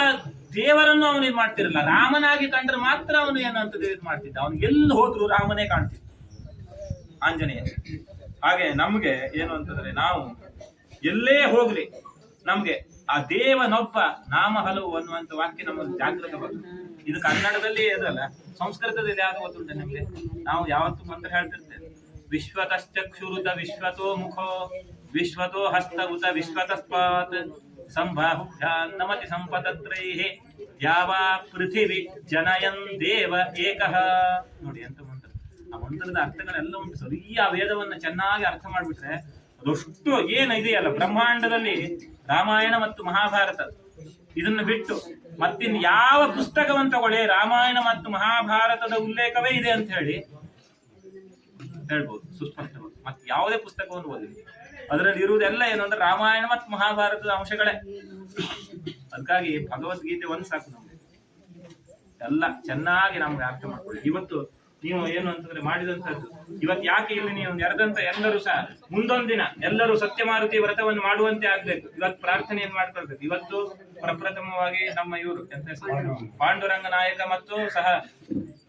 ದೇವರನ್ನು ಅವನು ಇದು ಮಾಡ್ತಿರಲ್ಲ, ರಾಮನಾಗಿ ಕಂಡ್ರೆ ಮಾತ್ರ ಅವನು ಏನಂತ ಇದು ಮಾಡ್ತಿದ್ದ. ಅವನು ಎಲ್ಲಿ ಹೋದ್ರು ರಾಮನೇ ಕಾಣ್ತಿದ್ದ ಆಂಜನೇಯ. ಹಾಗೆ ನಮ್ಗೆ ಏನು ಅಂತಂದ್ರೆ ನಾವು ಎಲ್ಲೇ ಹೋಗ್ಲಿ ನಮ್ಗೆ ಆ ದೇವನೊಬ್ಬ ನಾಮ ಹಲವು ಅನ್ನುವಂತ ವಾಕ್ಯ ನಮ್ಮಲ್ಲಿ ಜಾಗೃತ ಬರ್ತದೆ. ಇದು ಕನ್ನಡದಲ್ಲಿ ಅದಲ್ಲ, ಸಂಸ್ಕೃತದಲ್ಲಿ ಯಾವ್ದು ಗೊತ್ತುಂಟೆ ನಮ್ಗೆ? ನಾವು ಯಾವತ್ತು ಮಂತ್ರ ಹೇಳ್ತಿರ್ತೇವೆ, ವಿಶ್ವತಶ್ಚಕ್ಷುರುತ ವಿಶ್ವತೋ ಮುಖೋ ವಿಶ್ವತೋ ಹಸ್ತ ಉತ ವಿಶ್ವತಸ್ಪಾತ್ ಸಂಬಾಹುಭ್ಯಾಂ ನಮತಿ ಸಂಪತತ್ರೈಹಿ ಯಾವ ಪೃಥಿವಿ ಜನಯನ್ ದೇವ ಏಕಃ. ನೋಡಿ ಎಂತ ಮಂತ್ರ. ಆ ಮಂತ್ರದ ಅರ್ಥಗಳೆಲ್ಲ ಉಂಟು. ಸರಿ ಆ ವೇದವನ್ನ ಚೆನ್ನಾಗಿ ಅರ್ಥ ಮಾಡ್ಬಿಟ್ರೆ ಅದಷ್ಟು ಏನಿದೆಯಲ್ಲ ಬ್ರಹ್ಮಾಂಡದಲ್ಲಿ ರಾಮಾಯಣ ಮತ್ತು ಮಹಾಭಾರತ ಇದನ್ನು ಬಿಟ್ಟು ಮತ್ತಿನ್ ಯಾವ ಪುಸ್ತಕವನ್ನು ತಗೊಳ್ಳಿ ರಾಮಾಯಣ ಮತ್ತು ಮಹಾಭಾರತದ ಉಲ್ಲೇಖವೇ ಇದೆ ಅಂತ ಹೇಳಿ ಹೇಳ್ಬೋದು ಸುಸ್ಪಷ್ಟವಾಗಿ. ಮತ್ತೆ ಯಾವುದೇ ಪುಸ್ತಕವನ್ನು ಓದಿ ಅದರಲ್ಲಿ ಇರುವುದೆಲ್ಲ ಏನು ಅಂದ್ರೆ ರಾಮಾಯಣ ಮತ್ತು ಮಹಾಭಾರತದ ಅಂಶಗಳೇ. ಅದಕ್ಕಾಗಿ ಭಗವದ್ಗೀತೆ ಒಂದ್ ಸಾಕು ನಮ್ಗೆ, ಎಲ್ಲ ಚೆನ್ನಾಗಿ ನಮ್ಗೆ ಅರ್ಥ ಮಾಡ್ಕೊಳ್ಳಿ. ಇವತ್ತು ನೀವು ಏನು ಅಂತಂದ್ರೆ ಮಾಡಿದಂತದ್ದು ಇವತ್ತು ಯಾಕೆ ಇಲ್ಲಿ ನೀವು ನೆರೆದಂತ ಎಲ್ಲರೂ ಸಹ ಮುಂದೊಂದಿನ ಎಲ್ಲರೂ ಸತ್ಯಮಾರುತಿ ವ್ರತವನ್ನು ಮಾಡುವಂತೆ ಆಗ್ಬೇಕು. ಇವತ್ತು ಪ್ರಾರ್ಥನೆಯನ್ನು ಮಾಡ್ಕೊಳ್ಬೇಕು. ಇವತ್ತು ಪ್ರಪ್ರಥಮವಾಗಿ ನಮ್ಮ ಇವರು ಪಾಂಡುರಂಗ ನಾಯಕ ಮತ್ತು ಸಹ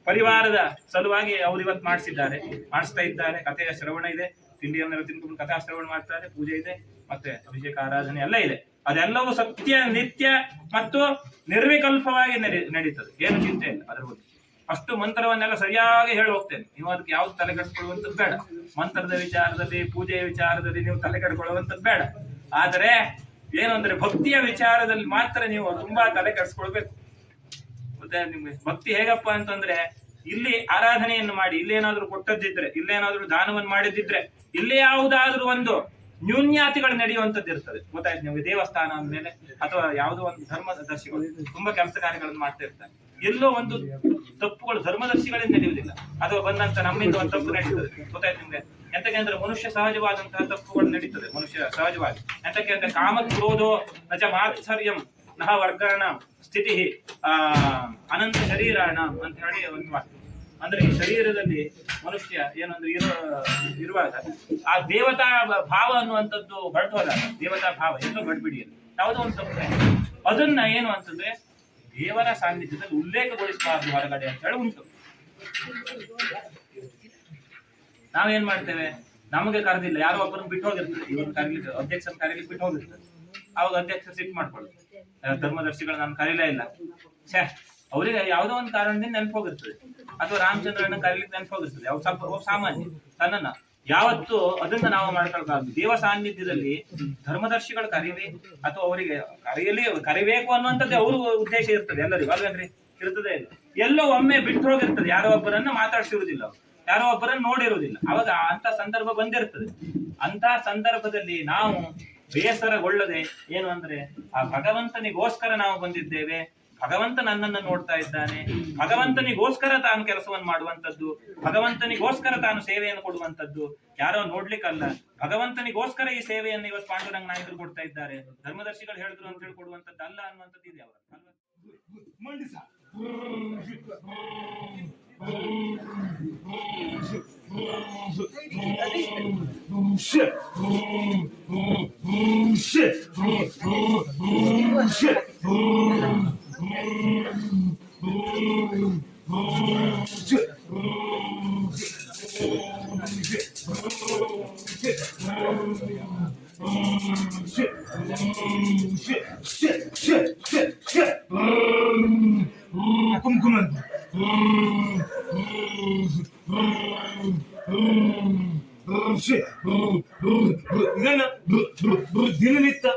ಪರಿವಾರದ ಸಲುವಾಗಿ ಅವ್ರು ಇವತ್ತು ಮಾಡಿಸ್ತಾ ಇದ್ದಾರೆ. ಕಥೆಯ ಶ್ರವಣ ಇದೆ, ತಿಂಡಿಯನ್ನು ತಿನ್ಕೊಂಡು ಕಥಾ ಶ್ರವಣ ಮಾಡ್ತಾರೆ, ಪೂಜೆ ಇದೆ, ಮತ್ತೆ ಅಭಿಷೇಕ ಆರಾಧನೆ ಎಲ್ಲ ಇದೆ. ಅದೆಲ್ಲವೂ ಸತ್ಯ ನಿತ್ಯ ಮತ್ತು ನಿರ್ವಿಕಲ್ಪವಾಗಿ ನಡೀತದೆ. ಏನು ಚಿಂತೆ ಇಲ್ಲ ಅದರ ಬಗ್ಗೆ. ಅಷ್ಟು ಮಂತ್ರವನ್ನೆಲ್ಲ ಸರಿಯಾಗಿ ಹೇಳಿ ಹೋಗ್ತೇನೆ. ನೀವು ಅದಕ್ಕೆ ಯಾವ್ದು ತಲೆ ಕೆಡಿಸ್ಕೊಳ್ಳುವಂಥದ್ದು ಬೇಡ. ಮಂತ್ರದ ವಿಚಾರದಲ್ಲಿ ಪೂಜೆಯ ವಿಚಾರದಲ್ಲಿ ನೀವು ತಲೆ ಕೆಡಿಸ್ಕೊಳ್ಳುವಂಥದ್ದು ಬೇಡ. ಆದರೆ ಏನು ಅಂದ್ರೆ ಭಕ್ತಿಯ ವಿಚಾರದಲ್ಲಿ ಮಾತ್ರ ನೀವು ತುಂಬಾ ತಲೆ ಕೆಡಿಸ್ಕೊಳ್ಬೇಕು. ಮತ್ತೆ ನಿಮ್ಗೆ ಭಕ್ತಿ ಹೇಗಪ್ಪ ಅಂತಂದ್ರೆ ಇಲ್ಲಿ ಆರಾಧನೆಯನ್ನು ಮಾಡಿ ಇಲ್ಲೇನಾದ್ರೂ ಕೊಟ್ಟದ್ದಿದ್ರೆ, ಇಲ್ಲೇನಾದ್ರೂ ದಾನವನ್ನು ಮಾಡಿದ್ದಿದ್ರೆ, ಇಲ್ಲೇ ಯಾವುದಾದ್ರೂ ಒಂದು ನ್ಯೂನ್ಯಾತಿಗಳು ನಡೆಯುವಂಥದ್ದು ಇರ್ತದೆ. ಗೊತ್ತಾಯ್ತು ನಿಮ್ಗೆ? ದೇವಸ್ಥಾನ ಅಂದ್ಮೇಲೆ ಅಥವಾ ಯಾವುದೋ ಒಂದು ಧರ್ಮದರ್ಶಿಗಳು ತುಂಬಾ ಕೆಲಸ ಕಾರ್ಯಗಳನ್ನು ಮಾಡ್ತಾ ಇರ್ತಾರೆ. ಎಲ್ಲೋ ಒಂದು ತಪ್ಪುಗಳು ಧರ್ಮದರ್ಶಿಗಳಿಂದ ನಡೆಯುವುದಿಲ್ಲ, ಅಥವಾ ಬಂದಂತ ನಮ್ಮಿಂದ ಒಂದು ತಪ್ಪು ನಡೀತದೆ. ಗೊತ್ತಾಯ್ತು ನಿಮ್ಗೆ? ಎಂತಕ್ಕೆ ಅಂದ್ರೆ ಮನುಷ್ಯ ಸಹಜವಾದಂತಹ ತಪ್ಪುಗಳು ನಡೀತದೆ. ಮನುಷ್ಯ ಸಹಜವಾಗಿ ಎಂತಕ್ಕೆ ಅಂದ್ರೆ ಕಾಮ ಕ್ರೋಧೋ ನಚ ಮಾತ್ಸರ್ಯಂ ನಹ ವರ್ಗಾಣ ಸ್ಥಿತಿ ಅನಂತ ಶರೀರಾಣ ಅಂತ ಹೇಳಿ ಒಂದು ಮಾತು. ಅಂದ್ರೆ ಈ ಶರೀರದಲ್ಲಿ ಮನುಷ್ಯ ಏನಂದ್ರೆ ಇರುವಾಗ ಆ ದೇವತಾ ಭಾವ ಅನ್ನುವಂಥದ್ದು ಹೊರಟೋದಾಗ, ದೇವತಾ ಭಾವ ಎಲ್ಲೋ ಗಡ್ಬಿಡಿ ಯಾವುದೋ ಒಂದು ತಪ್ಪು ಅದನ್ನ ಏನು ಅಂತಂದ್ರೆ ದೇವರ ಸಾನ್ನಿಧ್ಯದಲ್ಲಿ ಉಲ್ಲೇಖಗೊಳಿಸಬಾರದು ಹೊರಗಡೆ ಅಂತ ಹೇಳಿ ಉಂಟು. ನಾವೇನ್ ಮಾಡ್ತೇವೆ, ನಮಗೆ ಕರೆದಿಲ್ಲ, ಯಾರೋ ಒಬ್ಬರನ್ನು ಬಿಟ್ಟು ಹೋಗಿರ್ತದೆ, ಇವ್ರನ್ನ ಕರೀಲಿಕ್ಕೆ ಅಧ್ಯಕ್ಷನ ಕರೀಲಿಕ್ಕೆ ಬಿಟ್ಟು ಹೋಗಿರ್ತದೆ. ಅವಾಗ ಅಧ್ಯಕ್ಷ ಸಿಟ್ಟು ಮಾಡ್ಕೊಳ್ಳೋದು, ಧರ್ಮದರ್ಶಿಗಳು ನಾನು ಕರೀಲೇ ಇಲ್ಲ, ಅವರಿಗೆ ಯಾವುದೋ ಒಂದು ಕಾರಣದಿಂದ ನೆನಪು ಹೋಗಿರ್ತದೆ. ಅಥವಾ ರಾಮಚಂದ್ರನ ಕರೀಲಿಕ್ಕೆ ನೆನಪು ಹೋಗಿರ್ತದೆ. ಅವ್ರು ಸ್ವಲ್ಪ ಸಾಮಾನ್ಯ ತನ್ನನ್ನ ಯಾವತ್ತು ಅದನ್ನ ನಾವು ಮಾಡ್ಕೊಳ್ಬಾರ್ದು. ದೇವ ಸಾನ್ನಿಧ್ಯದಲ್ಲಿ ಧರ್ಮದರ್ಶಿಗಳು ಕರೀಬೇಕು ಅಥವಾ ಅವರಿಗೆ ಕರಿಬೇಕು ಅನ್ನುವಂಥದ್ದೇ ಅವ್ರ ಉದ್ದೇಶ ಇರ್ತದೆ ಎಲ್ಲರಿಗೂ, ಅಲ್ವೇನ್ರಿ? ಇರ್ತದೆ ಇಲ್ಲ. ಎಲ್ಲೋ ಒಮ್ಮೆ ಬಿಟ್ಟು ಹೋಗಿರ್ತದೆ, ಯಾರೋ ಒಬ್ಬರನ್ನ ಮಾತಾಡ್ಸಿರುವುದಿಲ್ಲ, ಯಾರೋ ಒಬ್ಬರನ್ನ ನೋಡಿರುವುದಿಲ್ಲ. ಅವಾಗ ಅಂತ ಸಂದರ್ಭ ಬಂದಿರ್ತದೆ. ಅಂತ ಸಂದರ್ಭದಲ್ಲಿ ನಾವು ಬೇಸರಗೊಳ್ಳದೆ ಏನು ಅಂದ್ರೆ ಆ ಭಗವಂತನಿಗೋಸ್ಕರ ನಾವು ಬಂದಿದ್ದೇವೆ, ಭಗವಂತ ನನ್ನನ್ನು ನೋಡ್ತಾ ಇದ್ದಾನೆ, ಭಗವಂತನಿಗೋಸ್ಕರ ತಾನು ಕೆಲಸವನ್ನು ಮಾಡುವಂತದ್ದು, ಭಗವಂತನಿಗೋಸ್ಕರ ತಾನು ಸೇವೆಯನ್ನು ಕೊಡುವಂತದ್ದು, ಯಾರೋ ನೋಡ್ಲಿಕ್ಕಲ್ಲ, ಭಗವಂತನಿಗೋಸ್ಕರ ಈ ಸೇವೆಯನ್ನು ಇವತ್ತು ಪಾಂಡುರಂಗ ನಾಯಕರು ಕೊಡ್ತಾ ಇದ್ದಾರೆ, ಧರ್ಮದರ್ಶಿಗಳು ಹೇಳಿದ್ರು ಅಂತ ಹೇಳಿ ಕೊಡುವಂತದ್ದು ಅಲ್ಲ ಅನ್ನುವಂಥದ್ದು ಇದೆ ಅವರ ಅಲ್ವಾ? ದಿನನಿತ್ಯ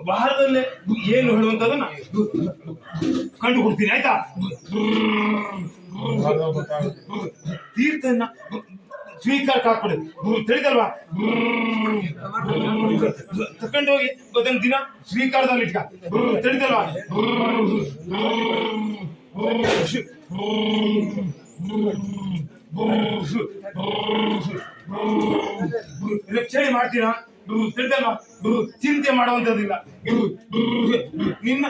ವಾರದಲ್ಲೇ ಏನು ಹೇಳುವಂತದನ್ನ ಕಂಡುಕೊಡ್ತೀನಿ, ಆಯ್ತಾ? ತೀರ್ಥನ ಸ್ವೀಕಾರಕ್ಕೆ ಹಾಕ್ಬಿಡು ತಿಳಿದಲ್ವಾ ತಕೊಂಡೋಗಿ ಅದನ್ನ ದಿನ ಸ್ವೀಕಾರದಲ್ಲಿ ಇಟ್ಕ ತಿಳಿದಲ್ವಾ ರಕ್ಷಣೆ ಮಾಡ್ತೀರಾ ತಿಳಿದಲ್ವಾ ಚಿಂತೆ ಮಾಡುವಂತದಿಲ್ಲ ನಿನ್ನ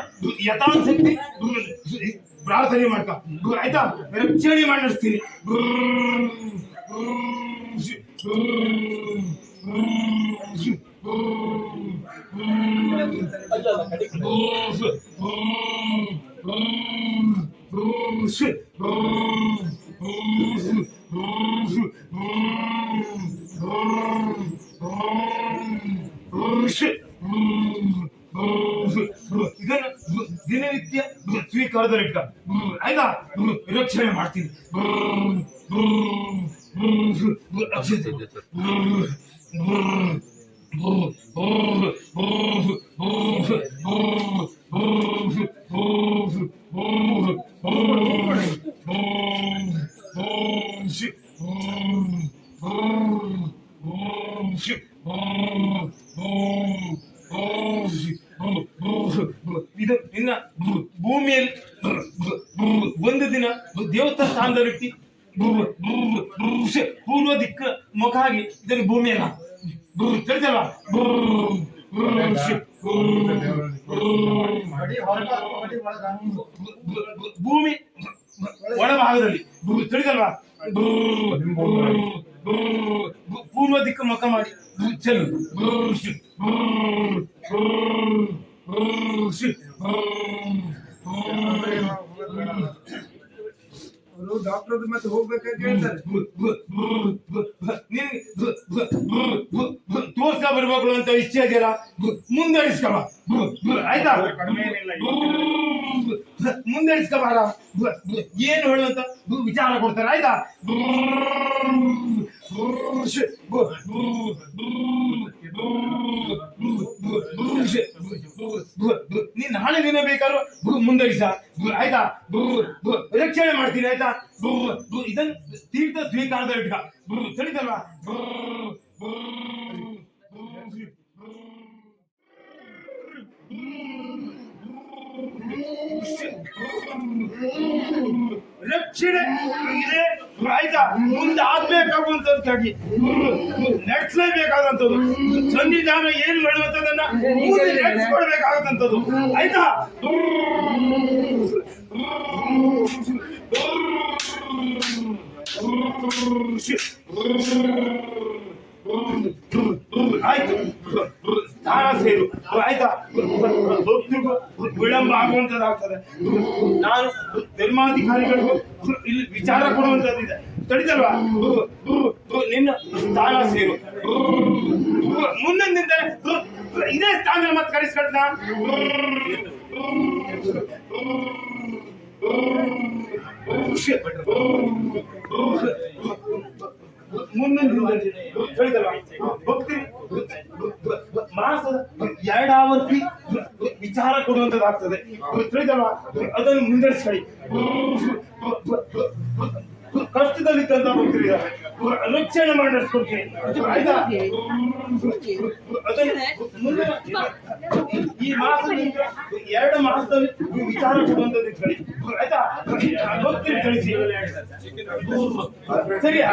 ಯಥಾಶಕ್ತಿ ಪ್ರಾರ್ಥನೆ ಮಾಡ್ಕ ಆಯ್ತಾ ರಕ್ಷಣೆ ಮಾಡಿ ನಡೆಸ್ತೀನಿ ಇದನ್ನು ದಿನನಿತ್ಯ ಸ್ವೀಕಾರದಲ್ಲಿ ಇಟ್ಕ ಆಯ್ತಾ ರಕ್ಷಣೆ ಮಾಡ್ತೀನಿ ಇದು ಇನ್ನ ಭೂಮಿಯಲ್ಲಿ ಒಂದು ದಿನ ದೇವತಾ ಸ್ಥಾನದಲ್ಲಿಟ್ಟು ಪೂರ್ವ ದಿಕ್ಕ ಮುಖ ಆಗಿ ಇದನ್ನು ಭೂಮಿಯಲ್ಲ ತಿಳಿದಲ್ವಾ ಭೂಮಿ ಒಳಭಾಗದಲ್ಲಿ ತಿಳಿದಲ್ವಾ ಪೂರ್ವ ದಿಕ್ಕು ಮುಖ ಮಾಡಿ ಚೆಲ್ಲು ಅವರು ಡಾಕ್ಟರ್ ಮತ್ತೆ ಹೋಗ್ಬೇಕಂತ ಹೇಳ್ತಾರೆ ತೋರ್ಸ್ಕ ಬರ್ಬೇಕು ಅಂತ ಇಚ್ಛೆ ಇದೆಯಲ್ಲ ಮುಂದಡಿಸ್ಕವ ಆಯ್ತಾ ಮುಂದಡಿಸ್ಕಬಾರ ಏನು ಹೇಳುವಂತ ವಿಚಾರ ಕೊಡ್ತಾರೆ ಆಯ್ತಾ ನೀನ್ ನಾಳೆ ದಿನ ಬೇಕಾದ್ರೂ ಮುಂದಡಿಸ ಆಯ್ತಾ ರಕ್ಷಣೆ ಮಾಡ್ತೀನಿ ಆಯ್ತಾ ಇದನ್ನ ತೀರ್ಥ ಸ್ವೀಕಾರದ ಇಟ್ಕ ತಿಳಿದಲ್ವಾ ರಕ್ಷಣೆ ಇದೆ ಆಯ್ತಾ ಮುಂದೆ ಆಗ್ಬೇಕಾಗುವಂತದ್ದಾಗಿ ನಡೆಸಲೇಬೇಕಾದಂಥದ್ದು ಸಂವಿಧಾನ ಏನು ಹೇಳುವಂಥದ್ದನ್ನ ಮುಂದೆ ನಡೆಸ್ಕೊಡ್ಬೇಕಾಗದಂಥದ್ದು ಆಯ್ತಾ ಆಯ್ತು ಸ್ಥಾನ ಸೇರು ಆಯ್ತಾ ವಿಳಂಬ ಆಗುವಂತದ್ದಾಗ್ತದೆ ನಾನು ಧರ್ಮಾಧಿಕಾರಿಗಳಿಗೂ ಇಲ್ಲಿ ವಿಚಾರ ಕೊಡುವಂತದ್ದಿದೆ ತಿಳಿದಲ್ವಾ ನಿನ್ನ ಸ್ಥಾನ ಸೇರು ಮುಂದಿನಿಂದ ಇದೇ ಸ್ಥಾನ ಮತ್ತೆ ಕಳಿಸ್ಕೊಳ್ತ ಭಕ್ತಿ ಮಾಸದ ಎರಡಾವರ್ತಿ ವಿಚಾರ ಕೊಡುವಂತದ್ದಾಗ್ತದೆ ತಿಳಿದಲ್ವಾ ಅದನ್ನು ಮುಂದರಿಸ್ಕೊಳ್ಳಿ ಕಷ್ಟದಲ್ಲಿದ್ದಂತ ಭಕ್ತರಿದ್ದಾರೆ ರಕ್ಷಣೆ ಮಾಡಿ ನಡೆಸ್ಕೊಡ್ತೀನಿ ಆಯ್ತಾ ಅದನ್ನು ಮುಂದೆ ಈ ಮಾಸದಿಂದ 2 ಮಾಸದಲ್ಲಿ ವಿಚಾರ ಕೊಡುವಂತದ್ದು ಇಟ್ಕೊಳ್ಳಿ ಆಯ್ತಾ ಭಕ್ತರಿಗೆ ಕಳಿಸಿ ಸರಿಯಾ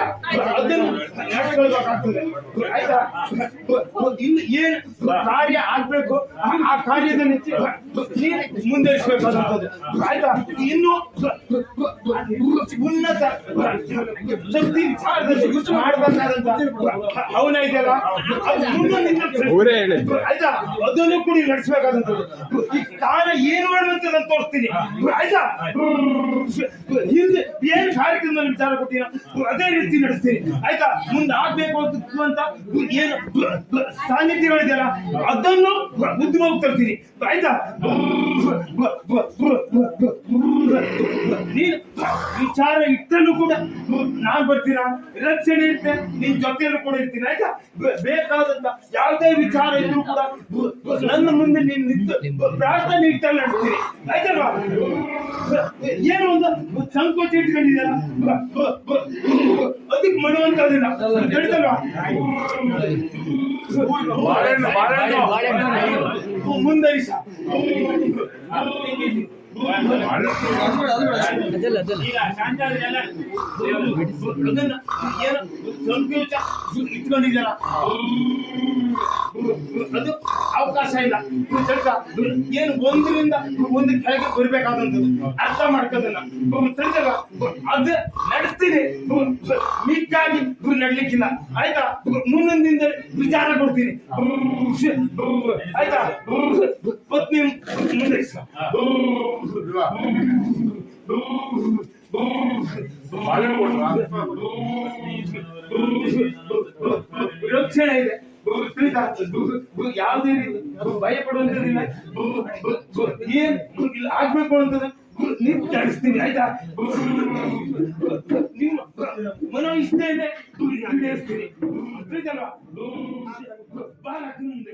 ಅದನ್ನು ನಡೆಸ್ಕೊಳ್ಬೇಕಾಗ್ತದೆ ಆಯ್ತಾ ಇನ್ನು ಏನು ಕಾರ್ಯ ಆಗ್ಬೇಕು ಆ ಕಾರ್ಯದಲ್ಲಿ ನೀನು ಮುಂದುವರಿಸಬೇಕಾದಂಥದ್ದು ಆಯ್ತಾ ಇನ್ನು ಉನ್ನತ ಶಕ್ತಿ ವಿಚಾರದಲ್ಲಿ ಮಾಡಬೇಕಾದಂತ ಅವನ ಇದೆಯಲ್ಲ ಅದು ಮುಂದೆ ಆಯ್ತಾ ಅದನ್ನು ಕೂಡ ನಡೆಸಬೇಕಾದಂಥದ್ದು ಈ ಕಾಲ ಏನು ಮಾಡುವಂತ ತೋರಿಸ್ತೀನಿ ಆಯ್ತಾ ಹಿಂದೆ ಏನು ಕಾರ್ಯಕ್ರಮದಲ್ಲಿ ವಿಚಾರ ಕೊಡ್ತೀನ ಅದೇ ರೀತಿ ನಡೆಸ್ತೀನಿ ಆಯ್ತಾ ಮುಂದೆ ಆಗ್ಬೇಕು ಅಂತ ಏನು ಸಾನ್ನಿಧ್ಯಗಳಿದೆಯಲ್ಲ ಅದನ್ನು ಉದ್ಯಮ ತರ್ತೀನಿ ಆಯ್ತಾ ನೀನು ವಿಚಾರ ಇಟ್ಟಲ್ಲೂ ಕೂಡ ನಾನ್ ಬರ್ತೀರಾ, ರಕ್ಷಣೆ ಇರುತ್ತೆ, ನಿನ್ ಜೊತೆಯಲ್ಲೂ ಕೂಡ ಇರ್ತೀನಿ ಆಯ್ತಾ. ಬೇಕಾದಂತ ಯಾವುದೇ ವಿಚಾರ ಇದ್ರೂ ಕೂಡ ನನ್ನ ಮುಂದೆ ನೀನ್ ನಿಂತು ಪ್ರಾರ್ಥನೆ ಇಟ್ಟಲ್ಲಿ ನಡೆಸ್ತೀನಿ ಆಯ್ತಲ್ವಾ. ಏನು ಒಂದು ಸಂಕೋಚ ಇಟ್ಕೊಂಡಿದ್ದೀರಾ, ಅದಕ್ಕೆ ಮಡುವಂತದಿಲ್ಲ ತಿಳಿದಲ್ವಾ. ಮುಂದರಿಸ ಈಗ ಶಾಂತ ಆದ್ರೆಲ್ಲ ಅದನ್ನ ಏನು ಸಂಕೋಚ ಇಟ್ಕೊಂಡಿದ್ದಾರ, ಅದು ಅವಕಾಶ ಇಲ್ಲ. ಏನು ಒಂದರಿಂದ ಒಂದು ಕೆಳಗೆ ಬರ್ಬೇಕಾದಂಥದ್ದು ಅರ್ಥ ಮಾಡ್ಕೋದನ್ನ ತಿಳಿದಲ್ಲ. ಅದು ನಡೆಸ್ತೀನಿ, ಮಿಕ್ಕಾಗಿ ನಡ್ಲಿಕ್ಕಿಲ್ಲ ಆಯ್ತಾ. ಮುಂದಿನಿಂದ ವಿಚಾರ ಕೊಡ್ತೀನಿ ಆಯ್ತಾ. ಪತ್ನಿ ಮುಂದರಿಸ ರಕ್ಷಣೆ ಇದೆ ತಿಳಿತಾ. ಯಾವುದೇ ರೀತಿ ಭಯ ಪಡುವಂತದಿಲ್ಲ. ಏನ್ ಇಲ್ಲ ಆಗ್ಬೇಕು ಅಂತದ ನೀವು ನಡೆಸ್ತೀನಿ ಆಯ್ತಾ. ನಿಮ್ಮ ಮನೋ ಇಷ್ಟ ಇದೆ ನಡೆಸ್ತೀನಿ ತಿಳಿತಲ್ವಾ. ಬಾಳ ಮುಂದೆ